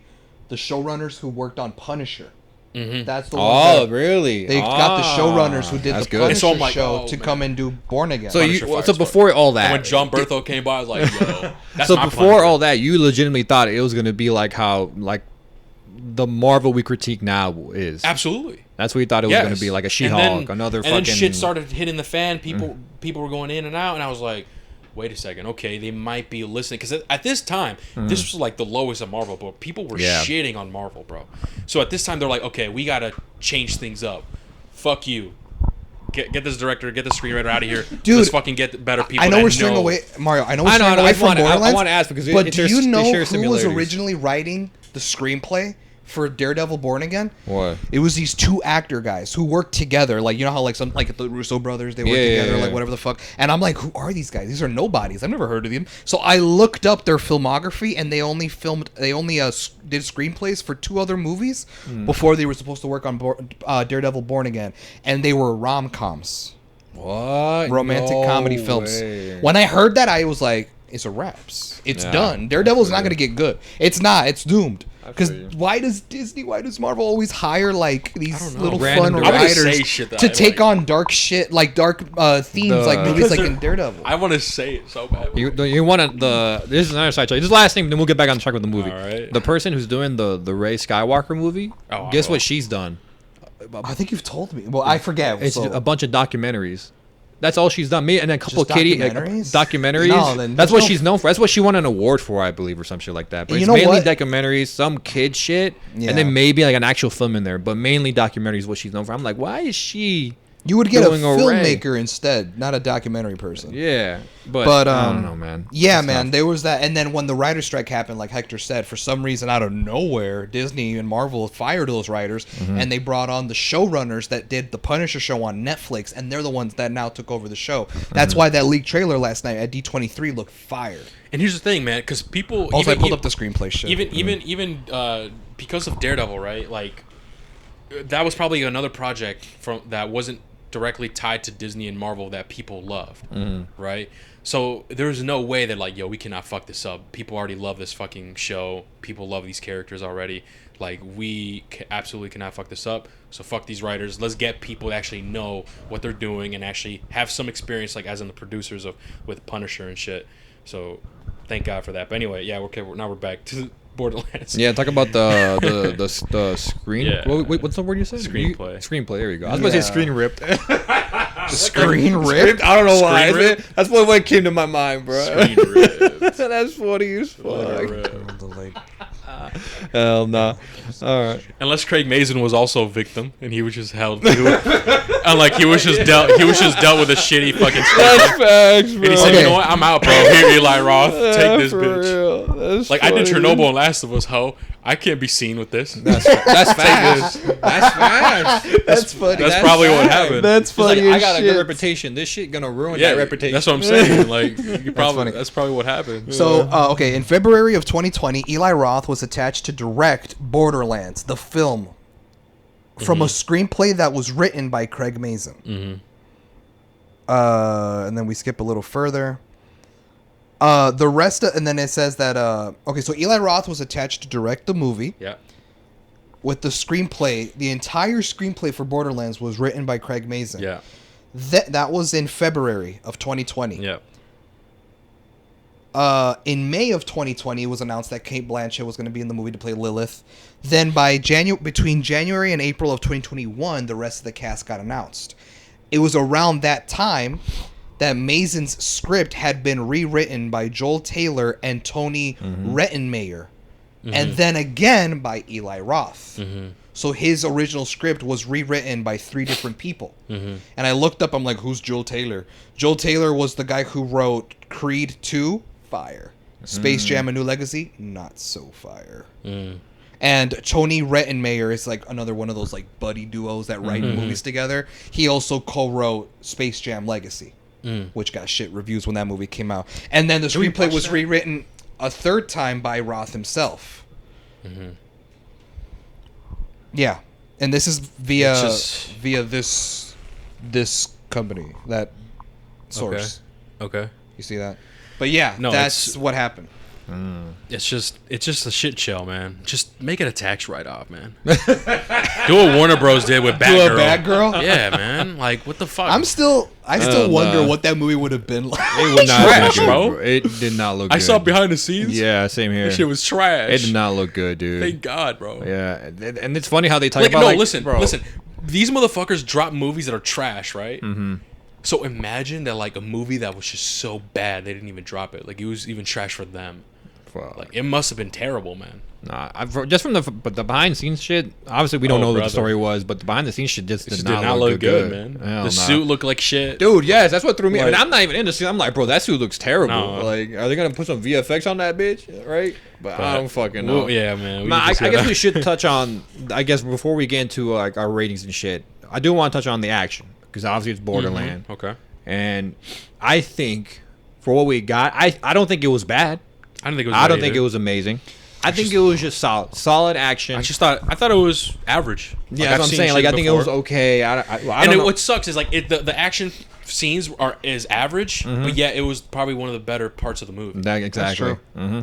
showrunners who worked on Punisher. That's the Oh, one really? they got the showrunners who did that's the good. Punisher So I'm like, show oh, to man. come and do Born Again. So Punisher you fires so before all that, And when John Bertho came by, I was like, yo, that's so my before Punisher. all that, you legitimately thought it was gonna be like how like the Marvel we critique now is. Absolutely. That's what you thought it was Yes. gonna be, like a And She-Hulk, then- another and fucking. then shit started hitting the fan. People were going in and out, and I was like, wait a second, okay, they might be listening, because at this time, this was like the lowest of Marvel, but people were Yeah. shitting on Marvel, bro. So at this time, they're like, okay, we gotta change things up. Fuck you. Get this director, get the screenwriter out of here. Dude, let's fucking get better people. I know that we're straying away, Mario. I know we're I know, straying I away just from wanna- I Borderlands. wanna ask because but it do shares- you they know share who was similarities. originally writing the screenplay for Daredevil Born Again? What? It was these two actor guys who worked together. Like, you know how like some like the Russo brothers, they work Yeah, together, yeah. like whatever the fuck. And I'm like, who are these guys? These are nobodies. I've never heard of them. So I looked up their filmography, and they only did screenplays for 2 other movies before they were supposed to work on Daredevil Born Again, and they were rom-coms. What? Romantic No comedy films. way. When I heard that, I was like, it's a wraps. It's Yeah, done. Daredevil's not feel going to get good. It's not. It's doomed. Because feel you. why does Marvel always hire like these don't know. little Random fun directors. I'm gonna writers say shit that to I take like. on dark shit, like dark themes, like movies Because like they're- in Daredevil? I want to say it so bad. You want to this is another side track. This is the last thing, then we'll get back on track with the movie. All right. The person who's doing the Rey Skywalker movie, Oh, guess I what will. she's done? I think you've told me. Well, I forget. It's so. a bunch of documentaries. That's all she's done. Me and then a couple Just of kitty documentaries? documentaries. No, then that's there's what no- she's known for. That's what she won an award for, I believe, or some shit like that. But And it's you know mainly what? documentaries, some kid shit, Yeah. and then maybe like an actual film in there. But mainly documentaries is what she's known for. I'm like, why is she? You would get a doing a Rey? filmmaker instead, not a documentary person. Yeah, but I don't know, man. Yeah, It's man, tough. there was that, and then when the writer's strike happened, like Hector said, for some reason out of nowhere, Disney and Marvel fired those writers, Mm-hmm. and they brought on the showrunners that did the Punisher show on Netflix, and they're the ones that now took over the show. That's Mm-hmm. why that leaked trailer last night at D23 looked fire. And here's the thing, man, because people Also, I even pulled up the screenplay shit. even because of Daredevil, right? Like that was probably another project from that wasn't directly tied to Disney and Marvel that people loved, right? So there's no way that like, yo, we cannot fuck this up. People already love this fucking show. People love these characters already. Like we absolutely cannot fuck this up. So fuck these writers. Let's get people that actually know what they're doing and actually have some experience, like as in the producers of with Punisher and shit. So thank God for that. But anyway, yeah, okay. Now we're back to Borderlands. Yeah, talk about the screen. Yeah. What's the word you said? Screenplay. Screenplay. There you go. I was about to say Yeah. screen ripped. Screen ripped? I don't know why. Screen ripped? That's what came to my mind, bro. Screen ripped. That's funny as fuck. Ripped. Hell no. All right. Unless Craig Mazin was also a victim and he was just held. Unlike he was just dealt with a shitty fucking stuff. That's facts, bro. And he said, Okay. "You know what? I'm out, bro. Here, Eli Roth, take this for bitch." real. That's Like I did funny. Chernobyl and Last of Us. Ho, I can't be seen with this. That's facts. That's facts. That's funny. That's probably what facts. happened. That's It's like, funny I as got a shit. good reputation. This shit gonna ruin Yeah, that reputation. that's what I'm saying. Like you funny. that's probably what happened. So, okay, in February of 2020, Eli Roth was attached to direct Borderlands, the film, from a screenplay that was written by Craig Mazin. And then we skip a little further. The rest of, and then it says that, okay, so Eli Roth was attached to direct the movie. Yeah. With the screenplay, the entire screenplay for Borderlands was written by Craig Mazin. Yeah. That was in February of 2020. Yeah. In May of 2020, it was announced that Cate Blanchett was going to be in the movie to play Lilith. Then by between January and April of 2021, the rest of the cast got announced. It was around that time that Mason's script had been rewritten by Joel Taylor and Tony Rettenmayer, and then again by Eli Roth. So his original script was rewritten by 3 different people. And I looked up, I'm like, who's Joel Taylor? Joel Taylor was the guy who wrote Creed 2, fire. Space Jam: A New Legacy, not so fire. And Tony Rettenmayer is like another one of those like buddy duos that write movies together. He also co-wrote Space Jam Legacy, which got shit reviews when that movie came out. And then the screenplay was rewritten a 3rd time by Roth himself. Yeah, and this is via this company, that source. Okay. You see that? But yeah, No, that's what happened. It's just a shit show, man. Just make it a tax write-off, man. Do what Warner Bros did with Batgirl. Do a Batgirl? Yeah, man. Like, what the fuck? I still wonder what that movie would have been like. It would not Trash, look good, bro. bro. It did not look good. I saw behind the scenes. Yeah, same here. That shit was trash. It did not look good, dude. Thank God, bro. Yeah, and it's funny how they talk Like, about no, like, listen. bro. These motherfuckers drop movies that are trash, right? So imagine that, like, a movie that was just so bad they didn't even drop it. Like, it was even trash for them. Like, it must have been terrible, man. Nah, just from the behind the scenes shit. Obviously, we don't know what the story was, but the behind the scenes shit just did not look good, man. Hell The suit looked like shit, dude. Yes, that's what threw me. Like, I mean, I'm not even into suit. I'm like, bro, that suit looks terrible. No. Like, are they gonna put some VFX on that bitch? Right? But I don't fucking know. Well, yeah, man. I guess we should touch on. I guess before we get into like our ratings and shit, I do want to touch on the action because obviously it's Borderlands. Okay. And I think for what we got, I don't think it was bad. I don't think it was. I don't think it was amazing. I think it was just solid action. I thought it was average. Yeah, that's what I'm saying. Like, I think it was okay. I don't know. What sucks is like the action scenes is average, but yet it was probably one of the better parts of the movie. Exactly. That's true.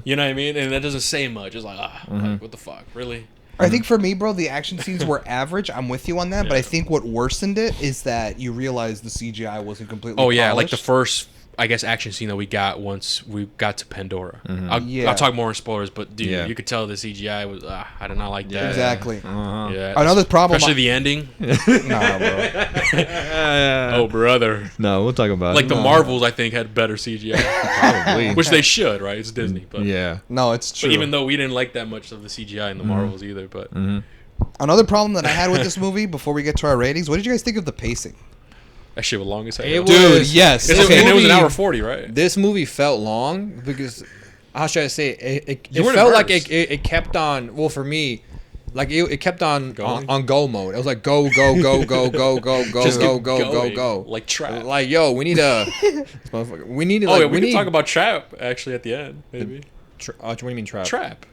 You know what I mean? And that doesn't say much. It's like, like, what the fuck, really? I think for me, bro, the action scenes were average. I'm with you on that, but I think what worsened it is that you realize the CGI wasn't completely like polished. the first, I guess, action scene that we got once we got to Pandora. Yeah. I'll talk more in spoilers, but dude, Yeah. you could tell the CGI was. I did not like that. Exactly. Yeah. Another problem, especially the ending. Nah, bro. Oh, brother. No, we'll talk about Like it. the Marvels, I think had better CGI, Probably. which they should, right? It's Disney, but Yeah. No, it's true. But even though we didn't like that much of the CGI in the Marvels either, but Another problem that I had with this movie, before we get to our ratings, what did you guys think of the pacing? that shit was long as hell. It Dude, was- yes. And Okay. it was an movie- hour 40, right? This movie felt long because how should I say it You it weren't felt like immersed. it kept on. Well, for me, like it kept on Going? on go mode. It was like go go go go go go go Just go keep go go going, go. like Trap. Like yo, we need a. This motherfucker- we need. Oh, Like, yeah, we can need. talk about Trap actually at the end, maybe. What do you mean trap? Trap.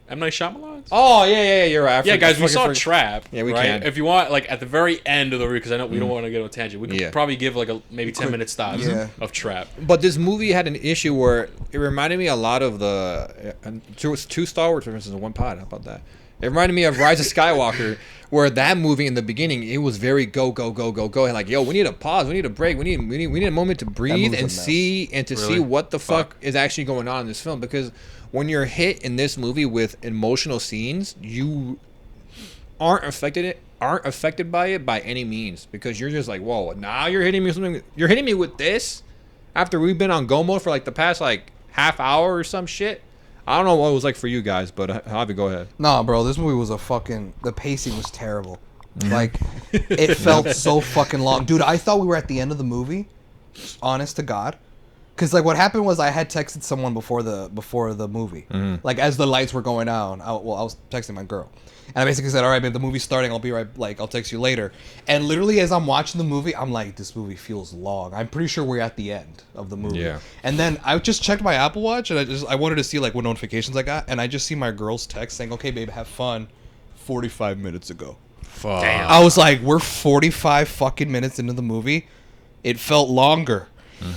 M. Night Shyamalan's? Oh yeah, you're right. Yeah, guys, we saw Trap. Yeah, we right? can. If you want, like, at the very end of the review, because I know we don't want to get on a tangent, we could Yeah. probably give, like, a maybe 10-minute thoughts Yeah. of Trap. But this movie had an issue where it reminded me a lot of the two Star Wars references in one pod. How about that? It reminded me of Rise of Skywalker, where that movie in the beginning it was very go go go go go, and like yo, we need a pause, we need a break, we need a moment to breathe movie's a and mess. see and to see Really? what the fuck is actually going on in this film. Because when you're hit in this movie with emotional scenes, you aren't affected by it by any means, because you're just like, whoa, now you're hitting me with something. You're hitting me with this after we've been on go mode for like the past like half hour or some shit. I don't know what it was like for you guys, but Javi, go ahead. Nah, bro, this movie was the pacing was terrible. Like, it felt so fucking long. Dude, I thought we were at the end of the movie, honest to God. Because, like, what happened was I had texted someone before the movie. Like, as the lights were going out, I was texting my girl. And I basically said, all right, babe, the movie's starting. I'll be right, like, I'll text you later. And literally, as I'm watching the movie, I'm like, this movie feels long. I'm pretty sure we're at the end of the movie. Yeah. And then I just checked my Apple Watch, and I wanted to see, like, what notifications I got. And I just see my girl's text saying, okay, babe, have fun. 45 minutes ago. Fuck. Damn. I was like, we're 45 fucking minutes into the movie. It felt longer.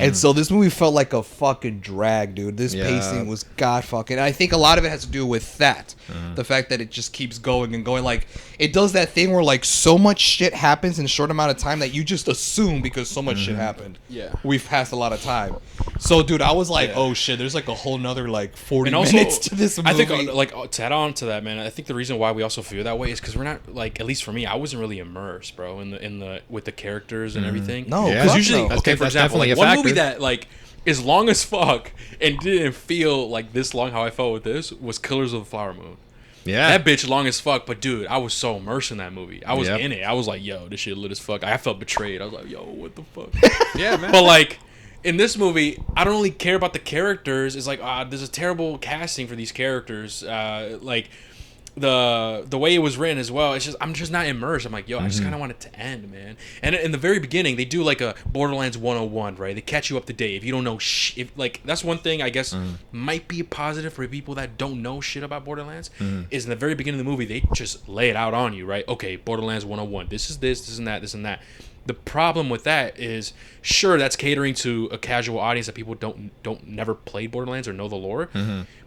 And so this movie felt like a fucking drag, dude. This Yeah. pacing was god fucking. I think a lot of it has to do with that. The fact that it just keeps going and going. Like, it does that thing where, like, so much shit happens in a short amount of time that you just assume because so much shit happened. Yeah. We've passed a lot of time. So, dude, I was like, Yeah. oh shit, there's like a whole nother, like, 40 And also, minutes to this movie. I think, like, to add on to that, man, I think the reason why we also feel that way is because we're not, like, at least for me, I wasn't really immersed, bro, in the with the characters and everything. No, Yeah. Because fuck usually, no. okay, for That's example, definitely like, a movie that like is long as fuck and didn't feel like this long how I felt with this was Killers of the Flower Moon. Yeah. That bitch long as fuck, but dude, I was so immersed in that movie. I was in it. I was like, yo, this shit lit as fuck. I felt betrayed. I was like, yo, what the fuck? Yeah, man. But like in this movie, I don't really care about the characters. It's like, there's a terrible casting for these characters. Like the way it was written as well. It's just I'm just not immersed. I'm like, yo, I just kind of want it to end, man. And in the very beginning, they do like a Borderlands 101, right? They catch you up to date. If you don't know if like that's one thing I guess might be a positive for people that don't know shit about Borderlands is in the very beginning of the movie they just lay it out on you, right? Okay, Borderlands 101. This is this and that, this and that. The problem with that is, sure, that's catering to a casual audience that people don't never played Borderlands or know the lore,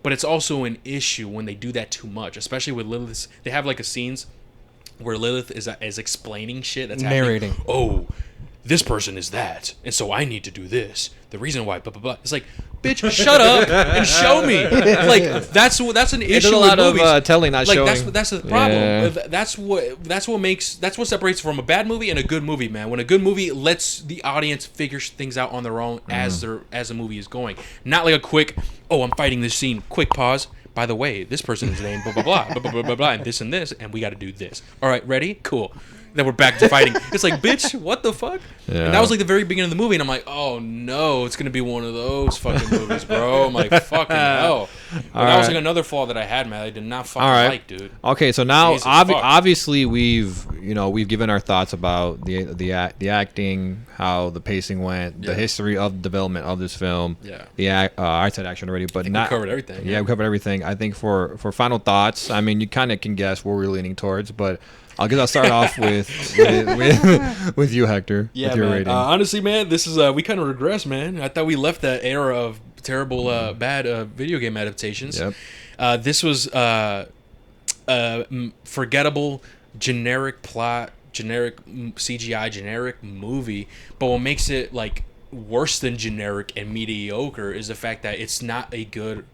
but it's also an issue when they do that too much, especially with Lilith. They have like a scenes where Lilith is explaining shit that's narrating. happening. Oh, this person is that, and so I need to do this. The reason why, blah blah blah. It's like, bitch, shut up and show me. Like that's an issue. There's a lot with movies. of telling, not like showing. that's the problem. Yeah. That's what separates from a bad movie and a good movie, man. When a good movie lets the audience figure things out on their own as the movie is going, not like a quick, oh, I'm fighting this scene. Quick pause. By the way, this person is named blah blah blah blah blah blah blah, and this, and we got to do this. All right, ready? Cool. Then we're back to fighting. It's like, bitch, what the fuck? Yeah. And that was like the very beginning of the movie, and I'm like, oh no, it's gonna be one of those fucking movies, bro. I'm like, fucking hell. But that was like another flaw that I had, man. I did not fucking like, dude. Okay, so now Jesus fuck. obviously we've given our thoughts about the acting, how the pacing went, the history of the development of this film. Yeah. The I said action already, but We covered everything. Yeah, we covered everything. I think for final thoughts, I mean, you kind of can guess where we're leaning towards, but I'll start off with you, Hector. Yeah, with your man. rating. Honestly, man, this is we kind of regress, man. I thought we left that era of terrible, bad video game adaptations. Yep. This was forgettable, generic plot, generic CGI, generic movie. But what makes it like worse than generic and mediocre is the fact that it's not a good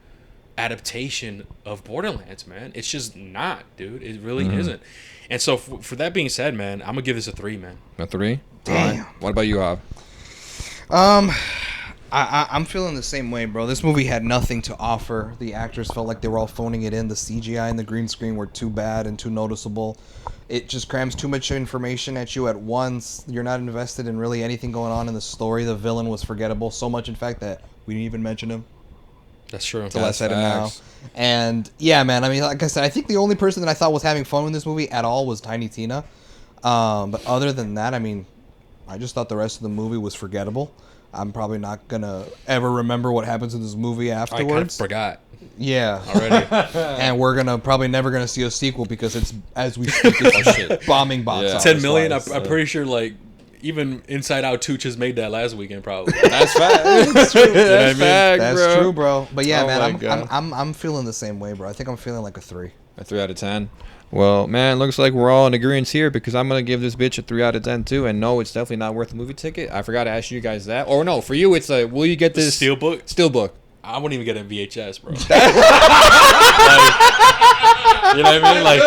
adaptation of Borderlands, man. It's just not, dude. It really isn't. And so for that being said, man, I'm gonna give this a 3, man. A 3? Damn. All right. What about you, Hob? I'm feeling the same way, bro. This movie had nothing to offer. The actors felt like they were all phoning it in. The CGI and the green screen were too bad and too noticeable. It just crams too much information at you at once. You're not invested in really anything going on in the story. The villain was forgettable, so much in fact that we didn't even mention him. That's true. Until I said it now. And yeah, man, I mean, like I said, I think the only person that I thought was having fun with this movie at all was Tiny Tina. But other than that, I mean, I just thought the rest of the movie was forgettable. I'm probably not gonna ever remember what happens in this movie afterwards. I kind of forgot. Yeah, already. And we're probably never gonna see a sequel because it's, as we speak, it's bombing box office. 10 million. wise. I'm pretty sure like even Inside Out 2 just made that last weekend, probably. That's fact. That's true. That's fact, That's bro. true, bro. But yeah, Oh my man, God. I'm feeling the same way, bro. I think I'm feeling like a 3. A 3 out of 10. Well, man, looks like we're all in agreement here because I'm gonna give this bitch a 3 out of 10 too. And no, it's definitely not worth a movie ticket. I forgot to ask you guys that. Or no, for you, it's a will you get this Steelbook? Steelbook. I wouldn't even get a VHS, bro. You know what I mean? Like,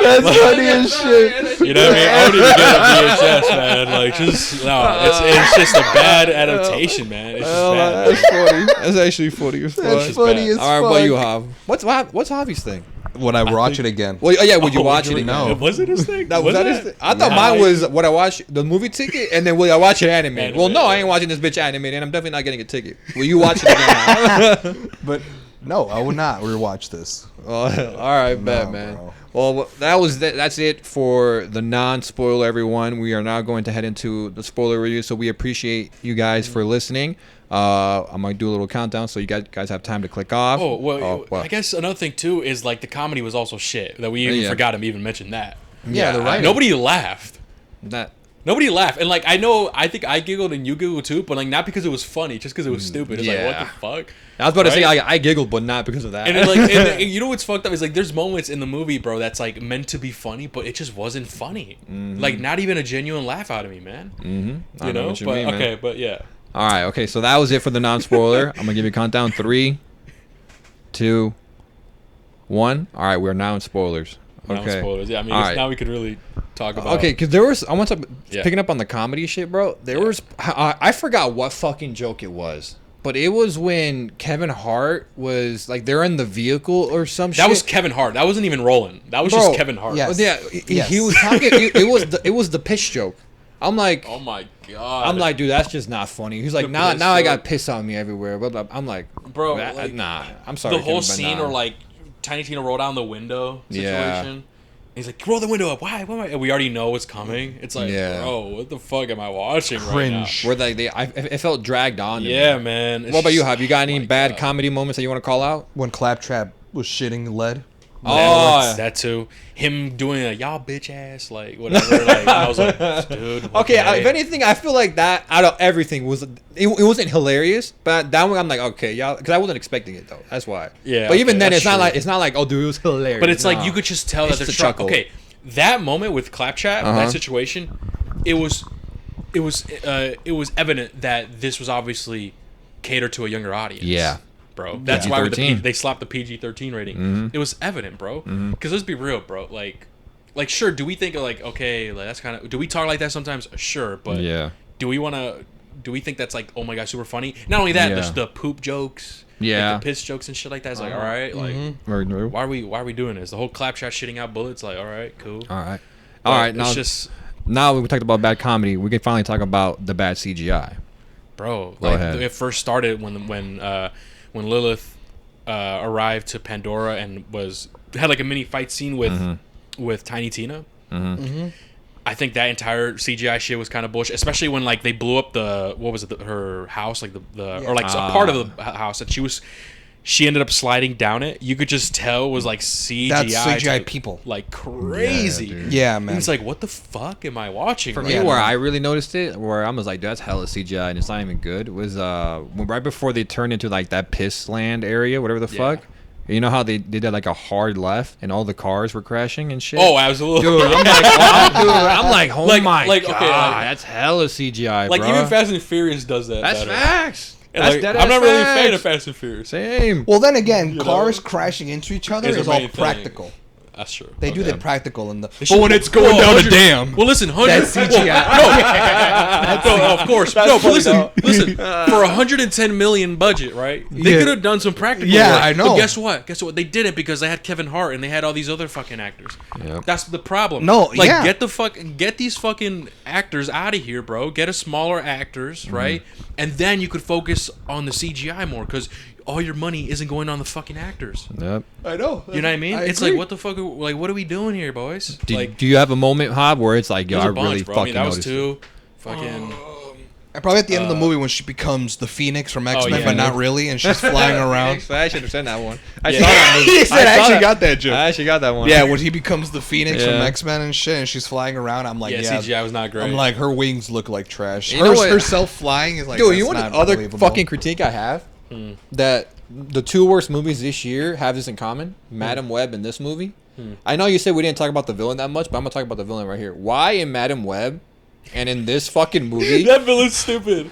That's funny as shit. you know what I mean? I wouldn't even get a VHS, man. Like, just no. It's just a bad adaptation, man. It's just bad. That's funny. That's actually funny as fuck. That's funny as All right, fuck. what about you, Hav? What's Javi's thing? Would I watch it again? Well, yeah, would you watch it really again? know. Was it his thing? Was that his thing? I thought mine was what I watch the movie ticket and then will I watch it animated? Well, no, I ain't watching this bitch animated and I'm definitely not getting a ticket. Will you watch it again? But no, I would not rewatch this. All right, bet, man. Bro. Well, that's it for the non-spoiler, everyone. We are now going to head into the spoiler review, so we appreciate you guys for listening. I'm going to do a little countdown so you guys have time to click off. Oh, well, what? I guess another thing, too, is like the comedy was also shit. That we even forgot to even mention that. Yeah, the writing. Nobody laughed. That. Nobody laughed. And like, I think I giggled and you giggled too, but like not because it was funny, just because it was stupid. It's like, what the fuck? I was about to say I giggled, but not because of that. And then, like, and you know what's fucked up is like there's moments in the movie, bro, that's like meant to be funny, but it just wasn't funny. Like not even a genuine laugh out of me, man. You know? what you But mean, man. okay, but yeah. All right, okay, so that was it for the non-spoiler. I'm gonna give you a countdown: 3, 2, 1. All right, we're now in spoilers. Now Okay. spoilers. Yeah, I mean, All right. now we could really talk about. Okay, because there was I want to Yeah. picking up on the comedy shit, bro. There was I forgot what fucking joke it was, but it was when Kevin Hart was like they're in the vehicle or some shit. That was Kevin Hart. That wasn't even Roland. That was Bro, just Kevin Hart. yes. Yeah, Yes. he was talking. It was the piss joke. I'm like, Oh my god. I'm like, dude, that's just not funny. He's like, The now piss I joke. got piss on me everywhere. But I'm like, Bro, like, nah. I'm sorry. the whole Kevin, but scene nah. where like Tiny Tina roll down the window situation. Yeah. He's like, roll the window up. Why? And we already know what's coming. It's like, Yeah. bro, what the fuck am I watching Cringe. where like it felt dragged on. right to now? Yeah, me. man. It's What about you? just- Have you got any my bad God. comedy moments that you want to call out? When Claptrap was shitting lead. Oh, that too. Him doing a y'all bitch ass like whatever. Like I was like, dude. okay. If anything, I feel like that out of everything was it wasn't hilarious, but that one I'm like, okay, y'all, because I wasn't expecting it though. That's why. Yeah, But even okay, then, that's it's not like oh, dude, it was hilarious. But it's like Nah. you could just tell It's that they're just a trying. chuckle. Okay, that moment with Claptrap, Uh-huh. that situation, it was evident that this was obviously catered to a younger audience. Yeah. Bro. That's why PG-13. they slapped the PG-13 rating. Mm-hmm. It was evident, bro. Because let's be real, bro. Like, sure, do we think like okay, like that's kind of do we talk like that sometimes? Sure, but Yeah. do we think that's like oh my god super funny? Not only that, Yeah. there's the poop jokes, Yeah. like the piss jokes and shit like that. It's like all right, like All why are we doing this? The whole Claptrap shitting out bullets, like all right, cool. right. But All right. Now, it's just now we talked about bad comedy. We can finally talk about the bad CGI. bro. Go Like ahead. it first started when Lilith arrived to Pandora and had like a mini fight scene with Tiny Tina. I think that entire CGI shit was kind of bullshit, especially when like they blew up her house, like or like a part of the house that she ended up sliding down it. You could just tell it was like CGI. That's CGI to- people. like crazy. Yeah, dude. Yeah, And man. it's like, what the fuck am I watching? For right me, Yeah, now? where no. I really noticed it, where I was like, that's hella CGI and it's not even good, was right before they turned into like that piss land area, whatever the Yeah. fuck. You know how they did like a hard left and all the cars were crashing and shit? Oh, absolutely. Dude, I'm like, wow, dude, I'm like, oh Like- my like, god, okay, like- that's hella CGI, like bro. even Fast and Furious does that. That's better. facts. And, That's like, dead I'm ass not really a fan facts. of Fast and Furious. Same. Well, then again, You know? cars crashing into each other Is is the all main thing. practical. That's true. They do Okay. that practical in the. They But when should- it's going Whoa, down the 100 dam, Well, listen, 100. that's CGI. No, of course. No, but listen. For $110 million budget, right? They Yeah. could have done some practical Yeah, work. I know. But guess what? They did it because they had Kevin Hart and they had all these other fucking actors. Yep. That's the problem. No, like yeah. get these fucking actors out of here, bro. Get a smaller actors, Mm-hmm. right? And then you could focus on the CGI more because all your money isn't going on the fucking actors. Yep. I know. You know what I mean? It's like what the fuck? Like what are we doing here, boys? Do you have a moment, Hob, where it's like, yo, there's I a bunch, really bro. fucking That was noticed it? two. Fucking. And probably at the end of the movie when she becomes the Phoenix from X-Men, yeah. but not really, and she's flying around. I should have said that one. I Yeah. saw that movie. He said, I I saw actually that. got that joke. I actually got that one. Yeah, when he becomes the Phoenix from Yeah. X-Men and shit, and she's flying around, I'm like, Yeah, yeah, CGI was not great. I'm like, her wings look like trash. You know what? Herself flying is like, Dude, that's you want not the other believable. fucking critique I have? That the two worst movies this year have this in common: Madam Web and this movie. I know you said we didn't talk about the villain that much, but I'm gonna talk about the villain right here. Why in Madam Web and in this fucking movie? That villain's stupid.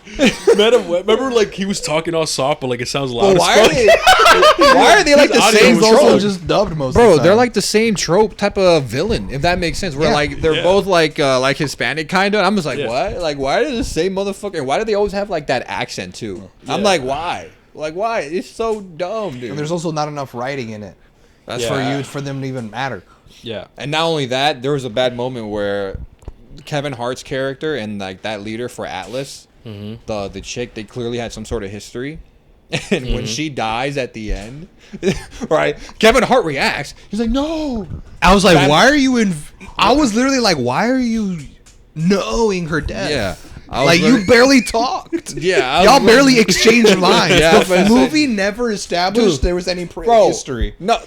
Madam Web. Remember, like he was talking all soft, but like it sounds loud. But as why are fuck? they? Why are they like the audio same He's was also trope? just dubbed most of Bro, the they're time. like the same trope type of villain, if that makes sense. Where Yeah. like they're Yeah. both like Hispanic kind of. I'm just like, Yeah. what? Like, why do the same motherfucker? Why do they always have like that accent too? I'm Yeah. like, why? Like, why? It's so dumb, dude. And there's also not enough writing in it. That's Yeah. for them to even matter. Yeah. And not only that, there was a bad moment where Kevin Hart's character and like that leader for Atlas, the chick, they clearly had some sort of history. And when she dies at the end, right? Kevin Hart reacts. He's like, "No." I was like, That- why are you in? I was literally like, why are you knowing her death? Yeah. I was Like literally- you barely talked. Yeah, I was y'all like- barely exchanged lines. Yeah, I was the about to say- movie never established Dude, there was any Bro, history. No,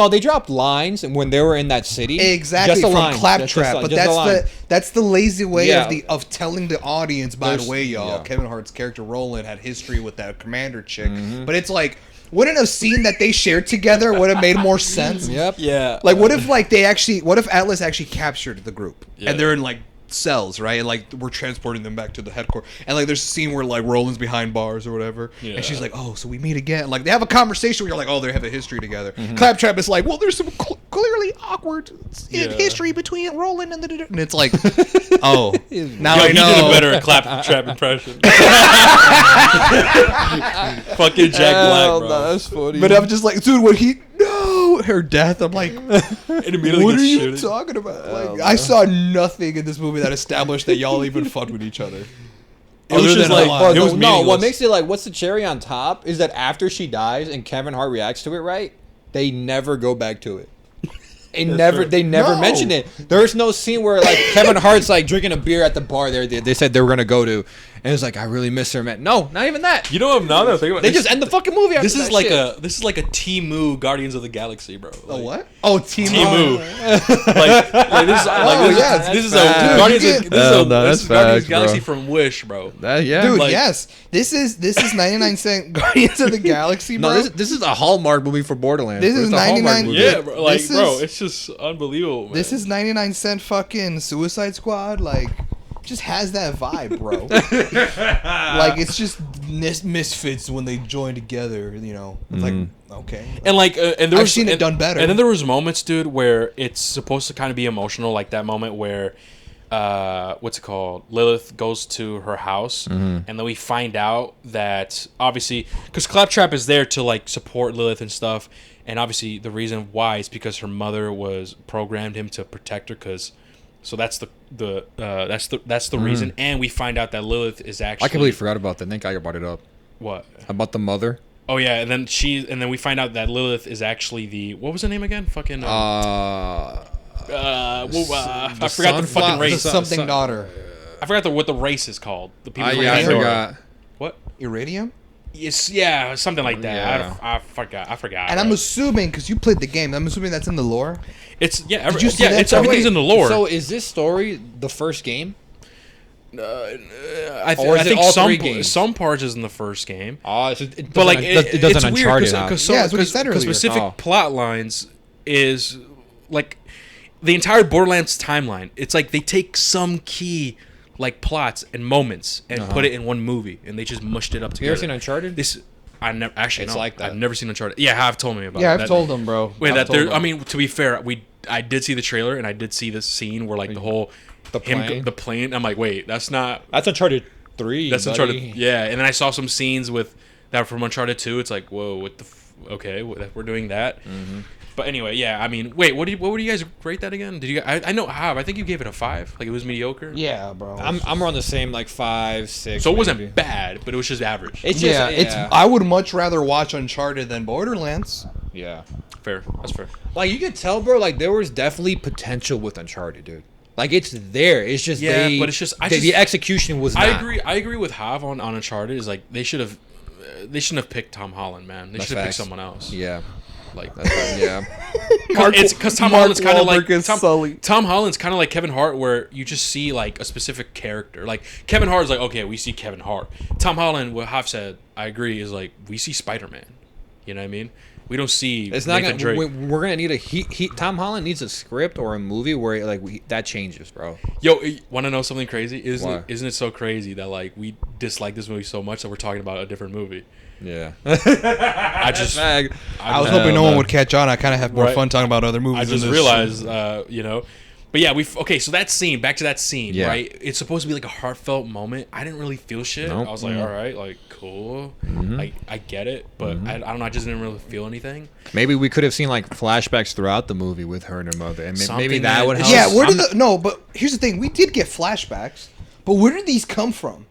they dropped lines when they were in that city. Exactly Just a from line. Just a Claptrap, line. but Just a line. that's the lazy way Yeah. of telling the audience. By There's- the way, y'all, yeah. Kevin Hart's character Roland had history with that commander chick, Mm-hmm. but it's like, wouldn't a scene that they shared together would have made more sense? Yep. Yeah. Like, what if what if Atlas actually captured the group Yeah. and they're in like cells, right? And like we're transporting them back to the headquarters, and like there's a scene where like Roland's behind bars or whatever, Yeah. and she's like, "Oh, so we meet again." Like they have a conversation where you're like, "Oh, they have a history together." Mm-hmm. Claptrap is like, "Well, there's some clearly awkward Yeah. history between Roland and the. And it's like, oh, now Yo, I he know. did a better claptrap impression. Fucking Jack Black, bro. That's funny. But I'm just like, dude, when her death, I'm like, It immediately what are gets you shooted. talking about? Like, I saw nothing in this movie that established that y'all even fucked with each other. It was Other just than like, alive. it was What meaningless. makes it like, what's the cherry on top is that after she dies and Kevin Hart reacts to it right, they never go back to it. They never No. mention it. There's no scene where like Kevin Hart's like drinking a beer at the bar they said they were gonna go to, and it's like I really miss her, man. No, not even that. You know what I'm now that I'm thinking about? They just end the fucking movie. After This is that like shit. this is like a Timu Guardians of the Galaxy, bro. A Like, what? Oh, Timu. Timu. like this is yeah, this is a facts. Guardians Dude, of, this is a no, this that's is Guardians of facts, the Galaxy bro. from Wish, bro. Dude, Like- yes. This is 99-cent Guardians of the Galaxy, bro. No, this is a Hallmark movie for Borderlands. This bro. is It's a Hallmark 99 movie. Yeah, bro. Like, This bro, is- it's just unbelievable. Man. This is 99-cent fucking Suicide Squad. Like, just has that vibe, bro. Like, it's just misfits when they join together. You know, it's like okay. and like and there I've was, seen it and- done better. And then there was moments, dude, where it's supposed to kind of be emotional, like that moment where what's it called? Lilith goes to her house, and then we find out that obviously because Claptrap is there to like support Lilith and stuff, and obviously the reason why is because her mother was programmed him to protect her, because so that's the reason, and we find out that Lilith is actually I completely forgot about that. Thank God you brought it up. what. About the mother. Oh yeah, and then we find out that Lilith is actually the what was her name again? Fucking I forgot the fucking sunflower- race. the Something daughter. I forgot what the race is called. The people. from Yeah, I Pandora. forgot. What? Iridium. Yes, yeah, something like that. Yeah. I forgot. And I'm bro. assuming because you played the game, I'm assuming that's in the lore. It's yeah, Did you see yeah, that? it's everything's Wait, in the lore. So is this story the first game? I or is it think all some three games? some parts is in the first game. Oh, so it But like it doesn't it's weird Uncharted out. because Yeah, that's what he said earlier. specific Oh. plot lines is like the entire Borderlands timeline. It's like they take some key like plots and moments and put it in one movie, and they just mushed it up You together. ever seen Uncharted? This? I never actually. It's no, like that. I've never seen Uncharted. Yeah, have told me about. Yeah, it. I've That- told him, bro. Wait, I've that told there. him. I mean, to be fair, I did see the trailer and I did see the scene where like the whole The plane? the plane. I'm like, wait, that's not. That's Uncharted 3. That's buddy. Uncharted. Yeah, and then I saw some scenes with that from Uncharted 2. It's like, whoa, what the? Okay, we're doing that. Mm-hmm. But anyway, yeah. I mean, wait, what would you guys rate that again? Did you? I know Hav. I think you gave it a 5. Like it was mediocre. Yeah, bro. I'm on the same like 5, 6. So it wasn't maybe. bad, but it was just average. It's just yeah, it's. I would much rather watch Uncharted than Borderlands. yeah. Fair. That's fair. Like you could tell, bro. Like there was definitely potential with Uncharted, dude. Like it's there. It's just Yeah, they, but it's just- the execution was. I not. agree. I agree with Hav on Uncharted. Is like they shouldn't have picked Tom Holland, man. They That's should have picked facts. someone else. Yeah. Like Yeah. it's because Tom Mark Holland's kind of like Wahlberg is Sully. Tom Holland's kind of like Kevin Hart, where you just see like a specific character. Like Kevin Hart is like, okay, we see Kevin Hart. Tom Holland, what Hav said, I agree, is like we see Spider-Man. You know what I mean? We don't see. It's not Nathan gonna. Drake. We're gonna need Tom Holland needs a script or a movie where that changes, bro. Yo, want to know something crazy? What? Isn't it so crazy that like we dislike this movie so much that we're talking about a different movie? Yeah. I just I was Hell hoping no one no. would catch on. I kind of have more Right. fun talking about other movies. I than just this. realized, but yeah, okay. So that scene, back to that scene, Yeah. right? It's supposed to be like a heartfelt moment. I didn't really feel shit. Nope. I was like, all right, like cool, like I get it, but I don't know. I just didn't really feel anything. Maybe we could have seen like flashbacks throughout the movie with her and her mother, and maybe Something that that- would help. Yeah, where did I'm- the no? But here's the thing: we did get flashbacks, but where did these come from?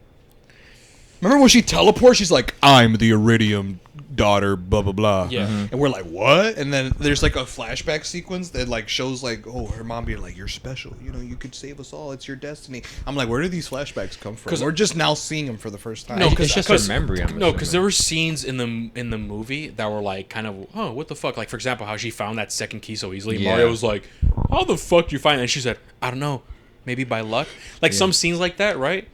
Remember when she teleports? She's like, "I'm the Iridium daughter," blah blah blah. Yeah. and we're like, "What?" And then there's like a flashback sequence that like shows like, oh, her mom being like, "You're special. You know, you could save us all. It's your destiny." I'm like, where do these flashbacks come from? 'Cause- We're just now seeing them for the first time. No, It's because just her memory, I'm No, because assuming. there were scenes in the movie that were like kind of, oh, what the fuck? Like for example, how she found that second key so easily. Yeah. Mario was like, how the fuck do you find it? And she said, I don't know, maybe by luck. Like some scenes like that, right?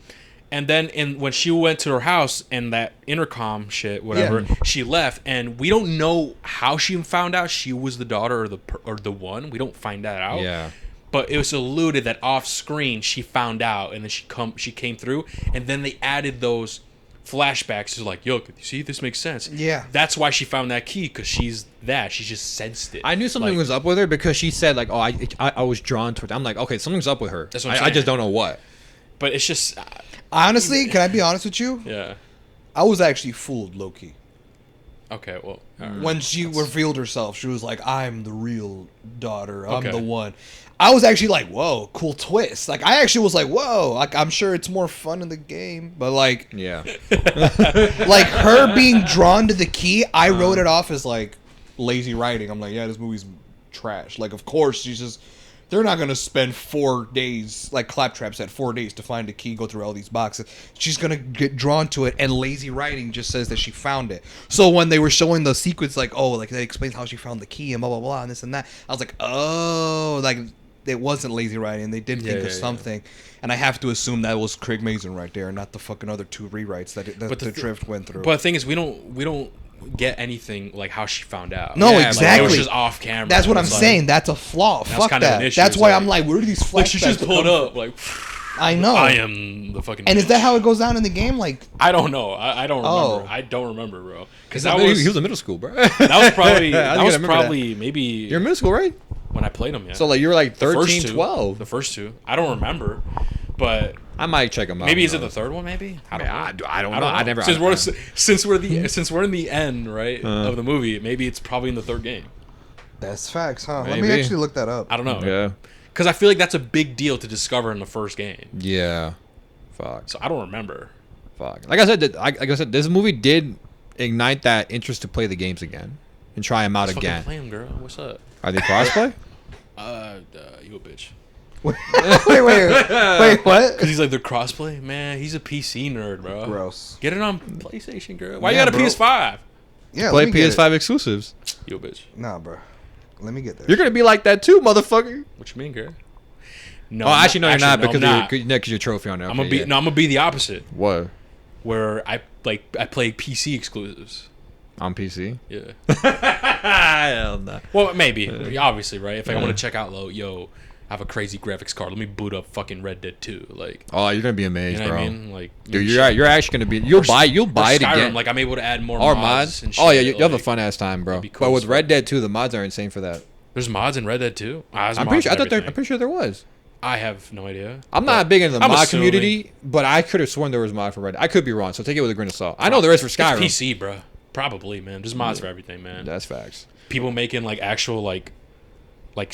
And then when she went to her house and that intercom shit, whatever, she left, and we don't know how she found out she was the daughter or the one. We don't find that out. Yeah. But it was alluded that off screen she found out, and then she came through, and then they added those flashbacks to like, yo, see, this makes sense. Yeah. That's why she found that key, because she just sensed it. I knew something Like, was up with her because she said like, "Oh, I was drawn to it." I'm like, "Okay, something's up with her." That's what I'm I saying. just don't know what. But it's just, Honestly, can I be honest with you? yeah. I was actually fooled, low-key. Okay, well, When she revealed herself, she was like, I'm the real daughter. I'm Okay. the one. I was actually like, whoa, cool twist. Like, I actually was like, whoa. Like, I'm sure it's more fun in the game. But, like, Yeah. like her being drawn to the key, I wrote it off as, like, lazy writing. I'm like, yeah, this movie's trash. Like, of course, she's just... They're not going to spend 4 days, like Claptrap said, 4 days to find a key, go through all these boxes. She's going to get drawn to it, and lazy writing just says that she found it. So when they were showing the sequence, like, oh, like, they explained how she found the key and blah, blah, blah, and this and that, I was like, oh, like, it wasn't lazy writing. They did think of something. And I have to assume that was Craig Mazin right there, not the fucking other 2 rewrites that the Drift went through. But the thing is, we don't get anything like how she found out. No, Like, exactly. it was just off camera. That's what I'm It's like- saying. That's a flaw. That's Fuck kind of an that. issue. That's It's why like- I'm like, where do these flashbacks Like she just pulled come up, like, I know. I am the fucking. And is bitch. that how it goes down in the game? Like, I don't know. I don't remember. Oh. I don't remember, bro. Because He was in middle school, bro. that was probably I that was remember probably maybe You're in middle school, right? when I played them. Yeah. So like you were like The first 13, two. 12. The first 2. I don't remember, but I might check them out. maybe is it the third one? Maybe I don't know. I don't know. I never. Since we're in the end right of the movie, maybe it's probably in the third game. that's facts, huh? Let me Maybe. actually look that up. I don't know. Yeah. Because I feel like that's a big deal to discover in the first game. Yeah. Fuck. So I don't remember. Fuck. Like I said, this movie did ignite that interest to play the games again and try them out Let's again. fucking play 'em, girl. What's up? Are they crossplay? You a bitch. wait, what? Because he's like, they're crossplay? Man, he's a PC nerd, bro. Gross. Get it on PlayStation, girl. Why Yeah, you got a bro. PS5? Yeah, Play let me get PS5 exclusives. You a bitch. it. Nah, bro. Let me get there. You're gonna be like that too, motherfucker. What you mean, girl? No, Oh, actually, no, you're not no, because I'm not. you're trophy on it. I'm gonna be the opposite, What? where I play PC exclusives. On PC? Yeah. Hell no. Well, maybe. Obviously, right? If I want to check out, I have a crazy graphics card. Let me boot up fucking Red Dead 2. Like, Oh, you're gonna be you amazed, know what bro. I mean? Like, Dude, you're actually gonna be. You'll buy it Skyrim, again. like I'm able to add more Or mods. mods. And shit. Oh yeah, you'll have a like, fun ass time, bro. it'd be cool But with as Red fuck. Dead 2, the mods are insane for that. There's mods in Red Dead 2. I'm pretty sure. I'm pretty sure there was. I have no idea. I'm not big into the I'm mod assuming. community, but I could have sworn there was mod for Red Dead. I could be wrong, so take it with a grain of salt. I know there is for Skyrim. It's PC, bro. Probably, man. There's mods for everything, man. That's facts. People making like actual like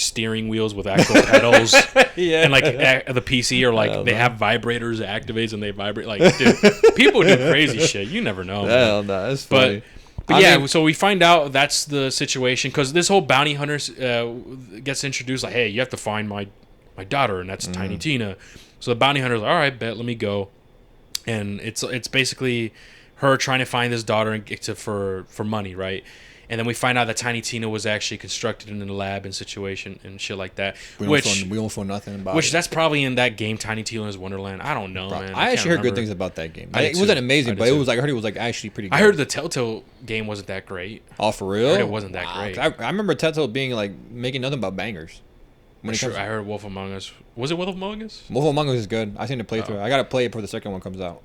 steering wheels with actual pedals. Yeah. And like the PC or like they have vibrators that activates and they vibrate. Like, dude, people do crazy shit. You never know. man. Hell no, that's funny. But I yeah, mean- so we find out that's the situation because this whole bounty hunter gets introduced like, hey, you have to find my daughter, and that's Tiny Tina. So the bounty hunter's like, all right, bet, let me go. And it's basically her trying to find this daughter and get to for money, right? And then we find out that Tiny Tina was actually constructed in a lab and situation and shit like that. we Which don't feel nothing about it. that's probably in that game, Tiny Tina's Wonderland. I don't know, man. I can't actually heard good remember. things about that game. I did It wasn't too. amazing, I did but it too. was like I heard it was like actually pretty good. I heard the Telltale game wasn't that great. Oh, for real? I heard it wasn't that Wow, great. 'cause I remember Telltale being like making nothing but bangers. When it Sure, comes I heard Wolf Among Us. Was it Wolf Among Us? Wolf Among Us is good. I seen it play Oh. through. I gotta play it before the second one comes out.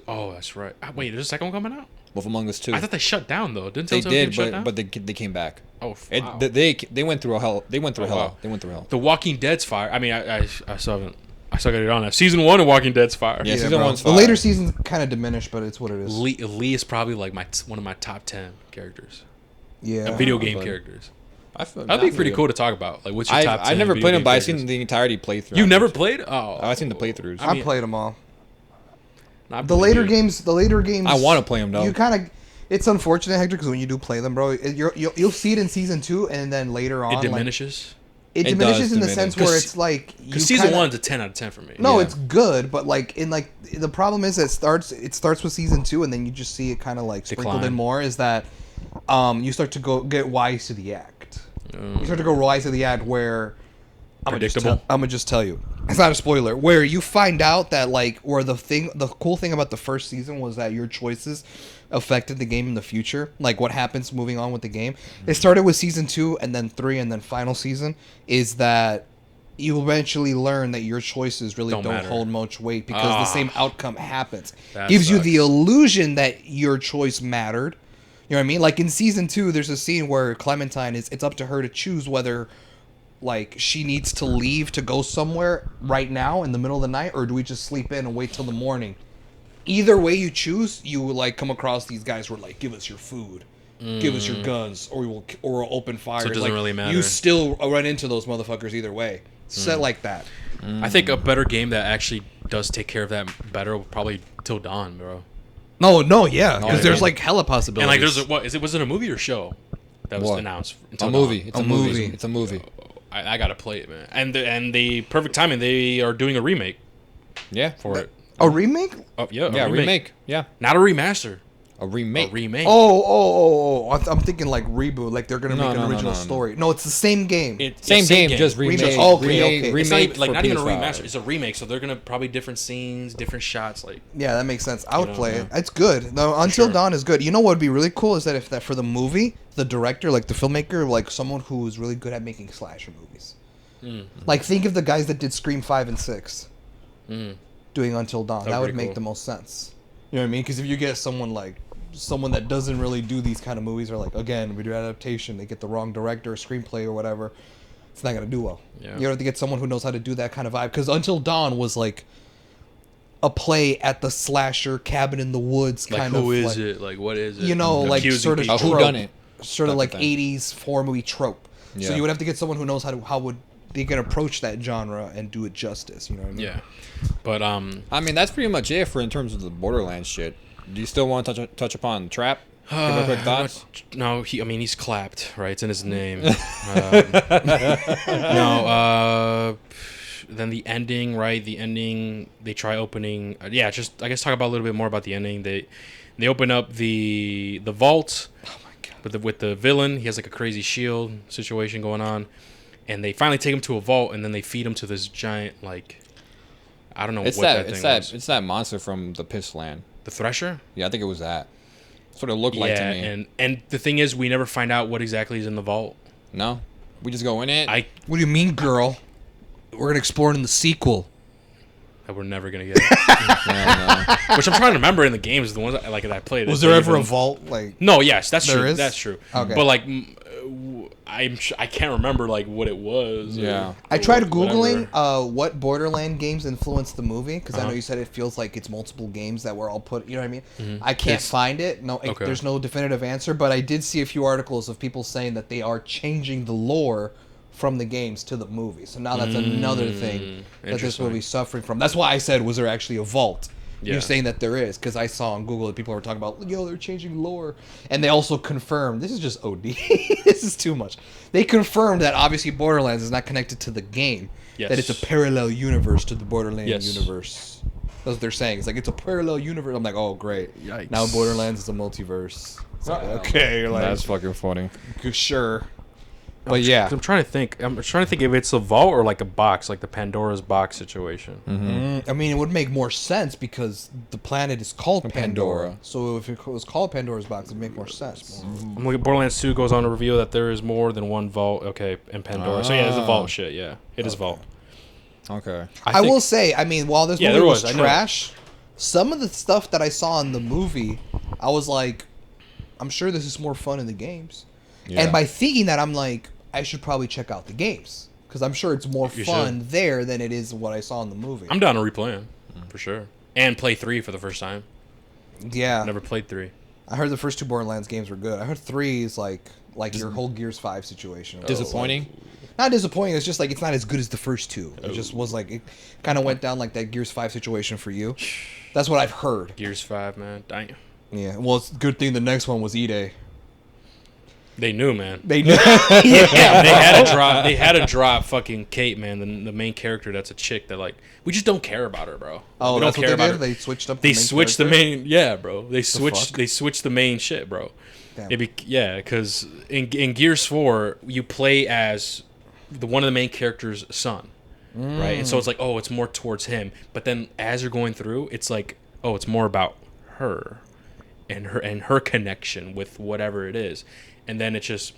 Oh, that's right. Wait, there's a second one coming out? Wolf Among Us 2. I thought they shut down though. Didn't they Telltale game did, shut down? but they came back. Oh, It, wow. they went through hell. They went through Oh, hell. wow. They went through hell. The Walking Dead's fire. I mean, I still haven't. I still got it on there. Season 1 of Walking Dead's fire. Yeah, season bro. one's The fire. later seasons kind of diminished, but it's what it is. Lee is probably like one of my top 10 characters. Yeah. Video game but- characters. That'd That'd be pretty cool to talk about. Like, what's your top 10? I never video played them, game but I've characters? seen the entirety playthrough. You never played? Oh, I've seen the playthroughs. I mean- I played them all. I The believe later you. games. I want to play them though. You kind of. It's unfortunate, Hector, because when you do play them, bro, you'll see it in season 2, and then later on, It like, diminishes. it It diminishes does in the diminish. sense where 'Cause- it's like you Because season kinda- 1's a 10 out of 10 for me. No, Yeah. it's good, but like in like the problem is it starts with season 2, and then you just see it kind of like sprinkled Decline. in more. Is that you start to get wise to the act. You start to go wise to the act where I'm Predictable. gonna just tell you. It's not a spoiler. Where you find out that like, or the cool thing about the first season was that your choices affected the game in the future. Like what happens moving on with the game. It started with season 2, and then 3, and then final season is that you eventually learn that your choices really don't matter. hold much weight because the same outcome happens. That Gives you sucks. the illusion that your choice mattered. You know what I mean? Like in season 2, there's a scene where Clementine it's up to her to choose whether like she needs to leave to go somewhere right now in the middle of the night, or do we just sleep in and wait till the morning? Either way you choose, you will like come across these guys who are like, give us your food, give us your guns, or we'll open fire. So it doesn't Like, really matter. You still run into those motherfuckers either way. Set like that. I think a better game that actually does take care of that better will probably Till Dawn, bro. No, yeah, because yeah. there's like hella possibilities. And like, there's was it a movie or show that was What? announced? A Until movie. Dawn? It's A a movie. movie. It's a movie. I gotta play it, man. And the perfect timing. They are doing a remake Yeah. for it. a remake. Oh yeah, Yeah. Remake. Yeah. Not a remaster. A remake. A remake. Oh! I'm thinking like reboot. Like they're gonna No, make an no, no, original no, no. story. No, it's the same game. Same game, just remake. Remake. Okay. Remake It's not even, like for not even a PS5. remaster. It's a remake. So they're gonna probably different scenes, different shots. Like Yeah, that makes sense. I would know, play yeah. it. It's good. No, Until sure. Dawn is good. You know what would be really cool is that if that for the movie, the director, like the filmmaker, like someone who is really good at making slasher movies. Like think of the guys that did Scream 5 and 6 doing Until Dawn. That'd That be would make cool. the most sense. You know what I mean? Because if you get someone that doesn't really do these kind of movies, or like again we do adaptation, they get the wrong director or screenplay or whatever, it's not gonna do well. Yeah. You have to get someone who knows how to do that kind of vibe. Because Until Dawn was like a play at the slasher cabin in the woods like kind of. who is like, it? Like what is it? You know, like Accusing sort of people. trope, whodunit sort of type like of thing. 80s horror movie trope. So Yeah. you would have to get someone who knows how would they can approach that genre and do it justice. You know what I mean? Yeah, but I mean, that's pretty much it for in terms of the Borderlands shit. Do you still want to touch upon Trap? Give a quick thoughts. No, he's clapped, right? It's in his name. Then the ending, right? The ending, they try opening. Just I guess talk about a little bit more about the ending. They open up the vault. Oh my god. With the villain, he has like a crazy shield situation going on, and they finally take him to a vault, and then they feed him to this giant like. I don't know It's what that. that It's thing that. was. It's that monster from the Piss Land. The Thresher. Yeah, I think it was that. That's what it looked like to me. and the thing is, we never find out what exactly is in the vault. No, we just go in it. What do you mean, girl? We're gonna explore it in the sequel. That we're never gonna get. Yeah, Which I'm trying to remember in the games, the ones that I played. Was there ever a vault? Like No, yes, that's There true. is? That's true. Okay. But like, I can't remember like what it was. Yeah. I tried whatever. googling what Borderland games influenced the movie because I know Uh-huh. you said it feels like it's multiple games that were all put. You know what I mean? Mm-hmm. I can't find it. No, Okay. there's no definitive answer. But I did see a few articles of people saying that they are changing the lore from the games to the movie. So now that's another thing that this interesting. movie's suffering from. That's why I said, was there actually a vault? Yeah. You're saying that there is because I saw on Google that people were talking about, yo, they're changing lore, and they also confirmed this is just OD. This is too much. They confirmed that obviously Borderlands is not connected to the game. Yes. That it's a parallel universe to the Borderlands Yes. universe. That's what they're saying. It's like it's a parallel universe. I'm like, oh great. Yikes. Now Borderlands is a multiverse. It's like, okay, you're like that's fucking funny. sure. But yeah. I'm trying to think. I'm trying to think if it's a vault or like a box, like the Pandora's box situation. I mean, it would make more sense because the planet is called Pandora. Pandora. So if it was called Pandora's box, it'd make more sense. I'm looking. Borderlands 2 goes on to reveal that there is more than one vault. Okay, in Pandora. So yeah, it's a vault shit. Yeah, it is vault. Okay. I think- will say, I mean, while this Yeah, movie there was was, I know. trash, some of the stuff that I saw in the movie, I was like, I'm sure this is more fun in the games. Yeah. And by thinking that, I'm like, I should probably check out the games because I'm sure it's more You fun there than it is what I saw in the movie. I'm down to replay them for sure, and play 3 for the first time. Yeah, Never played 3. I heard the first two Borderlands games were good. I heard 3 is like your whole Gears 5 situation. Disappointing. Not disappointing. It's just like it's not as good as the first two. It just was like it kind of went down like that Gears 5 situation for you. That's what I've heard. Gears 5, man. Dang. Yeah. Well, it's a good thing the next one was E-Day. They knew, man. They knew. Yeah, they had to drop. They had to drop fucking Kate, man, the main character. That's a chick that like we just don't care about her, bro. Oh, we that's don't what care they about did. her. They switched up. They the main switched the character? main. Yeah, bro. They fuck? switched. They switched the main shit, bro. Damn. Because in Gears 4, you play as one of the main character's son, right? And so it's like, oh, it's more towards him. But then as you're going through, it's like, oh, it's more about her, and her connection with whatever it is, and then it just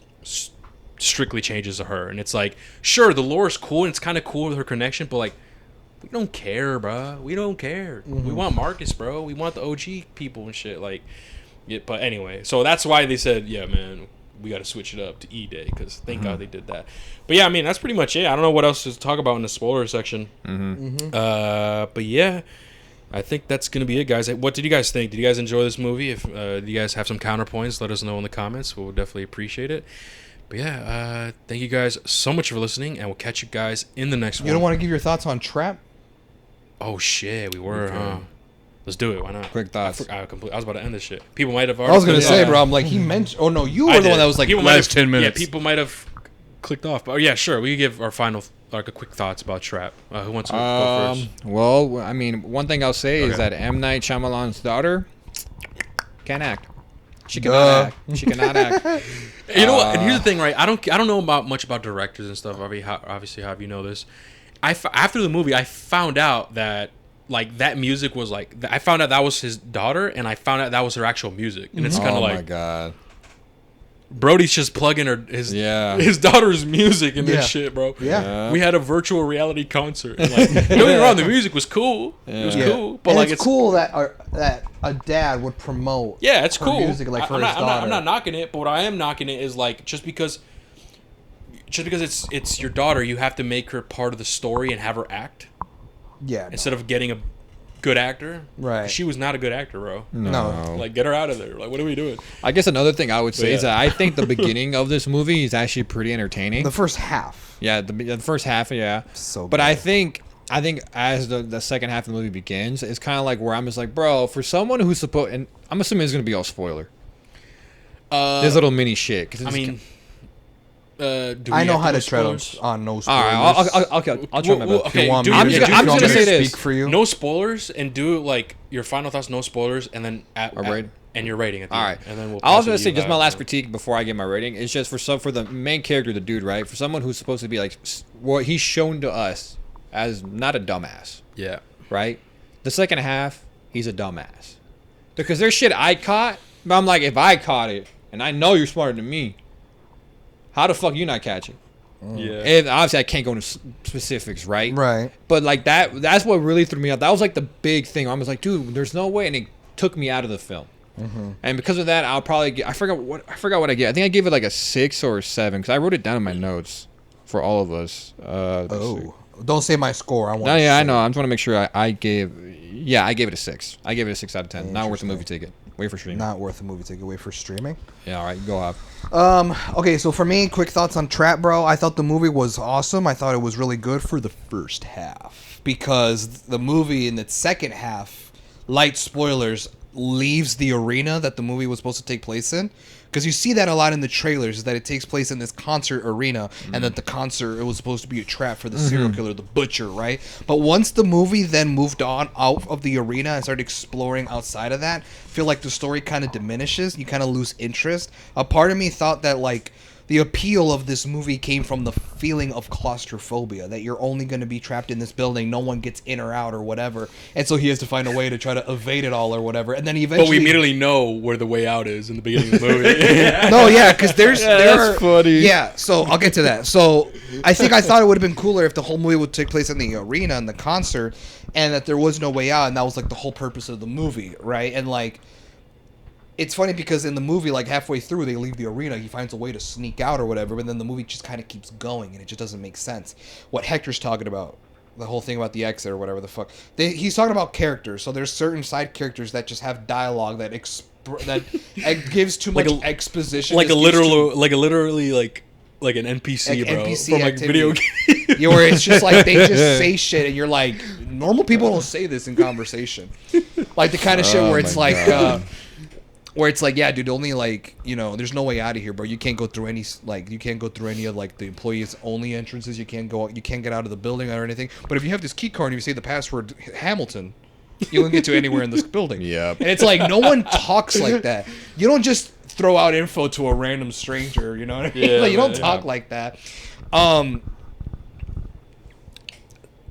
strictly changes to her, and it's like, sure, the lore is cool and it's kind of cool with her connection, but like, we don't care, bro. We don't care. We want Marcus, bro. We want the OG people and shit. Like, yeah. But anyway, so that's why they said, yeah, man, we got to switch it up to E-Day, because thank God they did that. But yeah, I mean, that's pretty much it. I don't know what else to talk about in the spoiler section. But yeah, I think that's gonna be it, guys. What did you guys think? Did you guys enjoy this movie? If do you guys have some counterpoints, let us know in the comments. We'll definitely appreciate it. But yeah, thank you guys so much for listening, and we'll catch you guys in the next one. You don't want to give your thoughts on Trap? Oh shit, we were, huh? Let's do it. Why not? Quick thoughts. I was about to end this shit. People might have already. I was gonna say, bro. I'm like, he mentioned. Oh no, you were the one that was like People might last have- 10 minutes. Yeah, people might have clicked off. But yeah, sure. We can give our final, like, a quick thoughts about Trap. Who wants to go first? Well, I mean, one thing I'll say is Okay. that M. Night Shyamalan's daughter can't act. She cannot act. She cannot act. You know what? And here's the thing, right? I don't know much about directors and stuff. Obviously, how you know this? After the movie, I found out that like that music was like I found out that was his daughter, and I found out that was her actual music, and it's kind of Oh my like god. Brody's just plugging his daughter's music in this shit, bro. Yeah. We had a virtual reality concert. And like, don't get me wrong, the music was cool. It was cool, but And like it's cool that a dad would promote. yeah, it's her cool. music, like, for I'm his not daughter. knocking it, but what I am knocking it is like just because it's your daughter, you have to make her part of the story and have her act Yeah. instead of getting a good actor. Right. She was not a good actor, bro. No. Like, get her out of there. Like, what are we doing? I guess another thing I would say is yeah. that I think the beginning of this movie is actually pretty entertaining. The first half. Yeah, the first half, yeah. So but good. I think as the second half of the movie begins, it's kind of like where I'm just like, bro, for someone who's supposed, and I'm assuming it's gonna be all spoiler. This little mini shit. 'Cause I it's mean, do I we know have how to go tread on, spoilers? on no all spoilers. right, I'll try my Well, best. If you want do me it- to- yeah, if do you it- I'm want just me gonna to say this. speak for you. No spoilers, and do like your final thoughts, no spoilers, and then rating? and your rating at the All end. right, And then we'll. I was pass it gonna to say you just my guys. last critique before I get my rating. It's just for the main character, the dude, right? For someone who's supposed to be like, what he's shown to us as not a dumbass, Yeah. right? The second half, he's a dumbass because there's shit I caught, but I'm like, if I caught it, and I know you're smarter than me, how the fuck you not catch it? Yeah. And obviously, I can't go into specifics, right? Right. But like that's what really threw me out. That was like the big thing. I was like, dude, there's no way, and it took me out of the film. And because of that, I'll probably get. I forgot what I get. I think I gave it like a 6 or a 7 because I wrote it down in my notes for all of us. Let's see. Oh, don't say my score. I want. No, yeah, I know. I just want to make sure I gave. Yeah, I gave it a 6. I gave it a 6 out of 10. Not worth a movie ticket. Wait for streaming. Not worth a movie ticket. Wait for streaming. Yeah, all right, go off. Okay, so for me, quick thoughts on Trap, bro. I thought the movie was awesome. I thought it was really good for the first half because the movie in the second half, light spoilers, leaves the arena that the movie was supposed to take place in. Because you see that a lot in the trailers, is that it takes place in this concert arena, and that the concert, it was supposed to be a trap for the serial killer, the butcher, right? But once the movie then moved on out of the arena and started exploring outside of that, I feel like the story kind of diminishes. You kind of lose interest. A part of me thought that, like, the appeal of this movie came from the feeling of claustrophobia, that you're only going to be trapped in this building, no one gets in or out or whatever, and so he has to find a way to try to evade it all or whatever, and then eventually... But we immediately know where the way out is in the beginning of the movie. No, yeah, because there that's are... funny. Yeah, so I'll get to that. So I think I thought it would have been cooler if the whole movie would take place in the arena and the concert, and that there was no way out, and that was like the whole purpose of the movie, right? And like... It's funny because in the movie, like halfway through, they leave the arena. He finds a way to sneak out or whatever, but then the movie just kind of keeps going, and it just doesn't make sense. What Hector's talking about, the whole thing about the exit or whatever the fuck, he's talking about characters. So there's certain side characters that just have dialogue that gives too much exposition, like just a gives literally like an NPC, Like bro, NPC from like activity. video games. Yeah, where it's just like they just say shit, and you're like, normal people don't say this in conversation. Like the kind of shit where it's like, where it's like, yeah, dude, only like, you know, there's no way out of here, bro. You can't go through any of like the employees only entrances. You can't get out of the building or anything. But if you have this key card and you say the password Hamilton, you don't get to anywhere in this building. Yep. And it's like no one talks like that. You don't just throw out info to a random stranger. You know what I mean? Yeah, Like, you don't man, talk like that.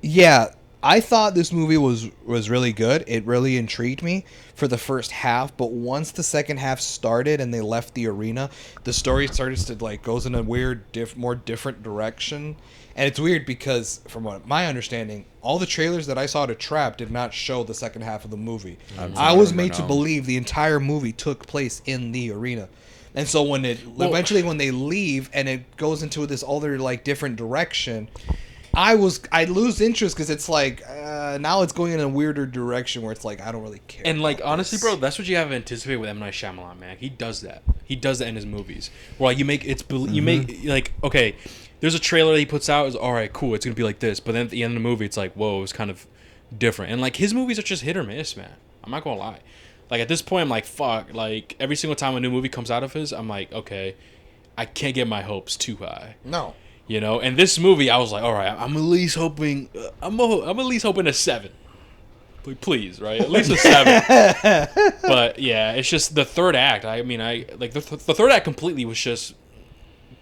Yeah, I thought this movie was really good. It really intrigued me for the first half, but once the second half started and they left the arena, the story started to like goes in a weird, more different direction. And it's weird because, from what my understanding, all the trailers that I saw to Trap did not show the second half of the movie. I was made to believe the entire movie took place in the arena. And so when eventually when they leave and it goes into this other like different direction, I lose interest because it's like now it's going in a weirder direction where it's like I don't really care. And like honestly, bro, that's what you have to anticipate with M. Night Shyamalan, man. He does that. He does that in his movies. Where like, you make like, okay, there's a trailer that he puts out is all right, cool, it's gonna be like this, but then at the end of the movie, it's like, whoa, it's kind of different. And like his movies are just hit or miss, man. I'm not gonna lie. Like at this point, I'm like, fuck. Like every single time a new movie comes out of his, I'm like, okay, I can't get my hopes too high. No. You know, and this movie, I was like, all right, I'm at least hoping, I'm at least hoping a 7. Please, right? At least a 7. But yeah, it's just the third act. I mean, the third act completely was just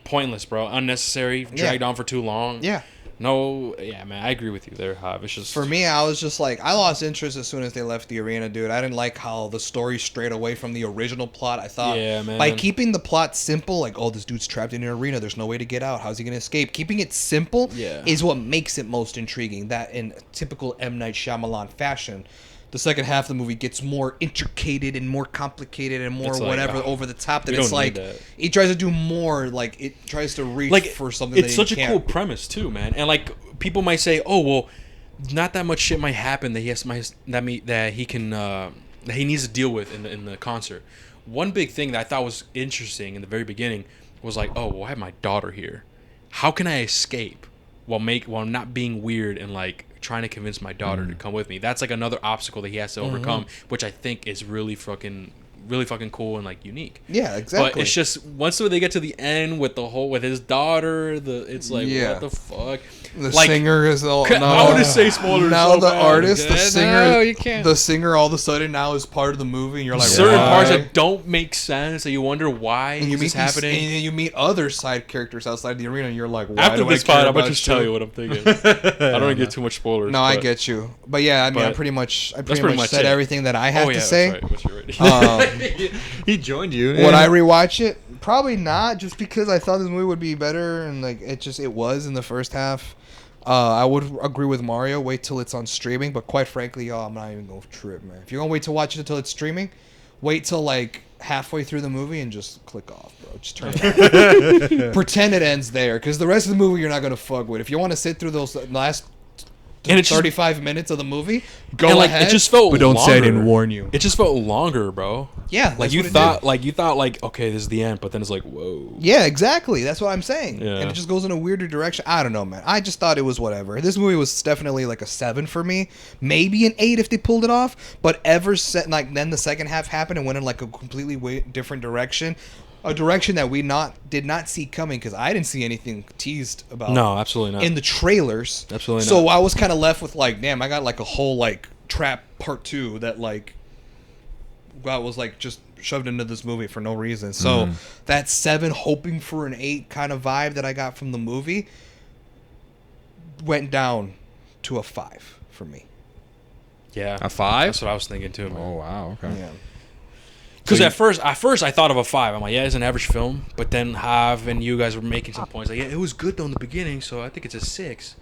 pointless, bro. Unnecessary, dragged on for too long. Yeah. No, yeah, man, I agree with you there, Hav. It's just for me, I was just like, I lost interest as soon as they left the arena, dude. I didn't like how the story strayed away from the original plot. I thought by keeping the plot simple, like, oh, this dude's trapped in an arena, there's no way to get out. How's he gonna escape? Keeping it simple is what makes it most intriguing. That in typical M. Night Shyamalan fashion, the second half of the movie gets more intricated and more complicated and more whatever over the top. That it's like it tries to do more. Like it tries to reach like, for something. It's such a cool premise too, man. And like people might say, oh well, not that much shit might happen that he needs to deal with in the concert. One big thing that I thought was interesting in the very beginning was like, oh well, I have my daughter here. How can I escape while not being weird and like trying to convince my daughter to come with me? That's like another obstacle that he has to overcome, which I think is really fucking cool and like unique. Yeah, exactly. But it's just once they get to the end with his daughter, it's like what the fuck. The singer is all. No, I want to say spoilers. Now the artist, the singer, no, you can't. The singer, all of a sudden now is part of the movie, and you're like, certain parts that don't make sense, and you wonder why it's happening. And you meet other side characters outside the arena, and you're like, why after do this I care pod, I'm about gonna just you? tell you what I'm thinking. I don't want to get too much spoilers. No, I get you, but yeah, I mean, I pretty much said everything that I have to say. That's right. He joined you. Would I rewatch it? Probably not, just because I thought this movie would be better, and like it was in the first half. I would agree with Mario. Wait till it's on streaming, but quite frankly, y'all, I'm not even gonna trip, man. If you're gonna wait to watch it until it's streaming, wait till like halfway through the movie and just click off, bro. Just turn it off. Pretend it ends there, because the rest of the movie you're not gonna fuck with. If you want to sit through those last 35 minutes of the movie, go ahead. It just felt but don't longer. say I didn't warn you. It just felt longer, bro. Yeah, like you thought, okay, this is the end, but then it's like, whoa. Yeah, exactly. That's what I'm saying. Yeah. And it just goes in a weirder direction. I don't know, man. I just thought it was whatever. This movie was definitely like a 7 for me, maybe an 8 if they pulled it off. But then the second half happened and went in like a completely different direction. A direction that we did not see coming, because I didn't see anything teased about. No, absolutely not. In the trailers. Absolutely not. So I was kind of left with like, damn, I got like a whole like Trap Part 2 that like was like just shoved into this movie for no reason. So that 7 hoping for an 8 kind of vibe that I got from the movie went down to a 5 for me. Yeah. A 5? That's what I was thinking too, man. Oh wow. Okay. Yeah. Because at first I thought of a 5. I'm like, yeah, it's an average film. But then Hav and you guys were making some points like, yeah, it was good though in the beginning, so I think it's a 6.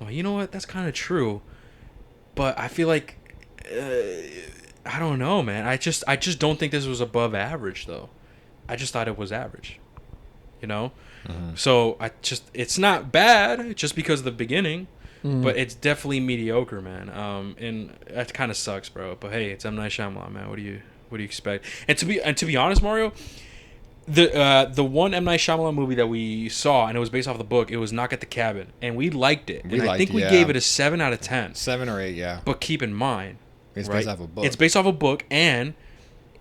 I'm like, you know what? That's kind of true. But I feel like, I don't know, man. I just don't think this was above average though. I just thought it was average. You know? So it's not bad just because of the beginning, but it's definitely mediocre, man. And that kind of sucks, bro. But hey, it's M. Night Shyamalan, man. What do you expect? And to be honest, Mario, the one M. Night Shyamalan movie that we saw, and it was based off the book, it was Knock at the Cabin, and we liked it. I think we gave it a 7 out of 10. 7 or 8, yeah. But keep in mind, it's based off a book. It's based off a book, and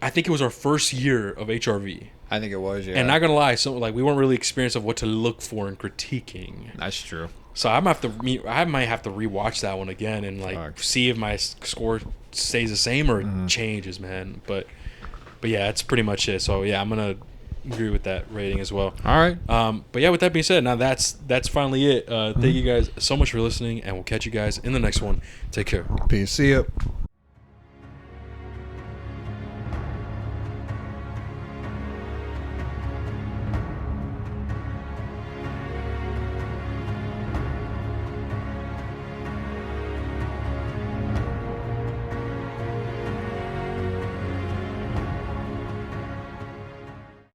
I think it was our first year of HRV. I think it was, yeah. And not gonna lie, so like we weren't really experienced of what to look for in critiquing. That's true. So I might have to rewatch that one again and like see if my score stays the same or changes, man. But yeah, that's pretty much it. So yeah, I'm gonna agree with that rating as well. All right. But yeah, with that being said, now that's finally it. Thank you guys so much for listening, and we'll catch you guys in the next one. Take care. Peace. See ya.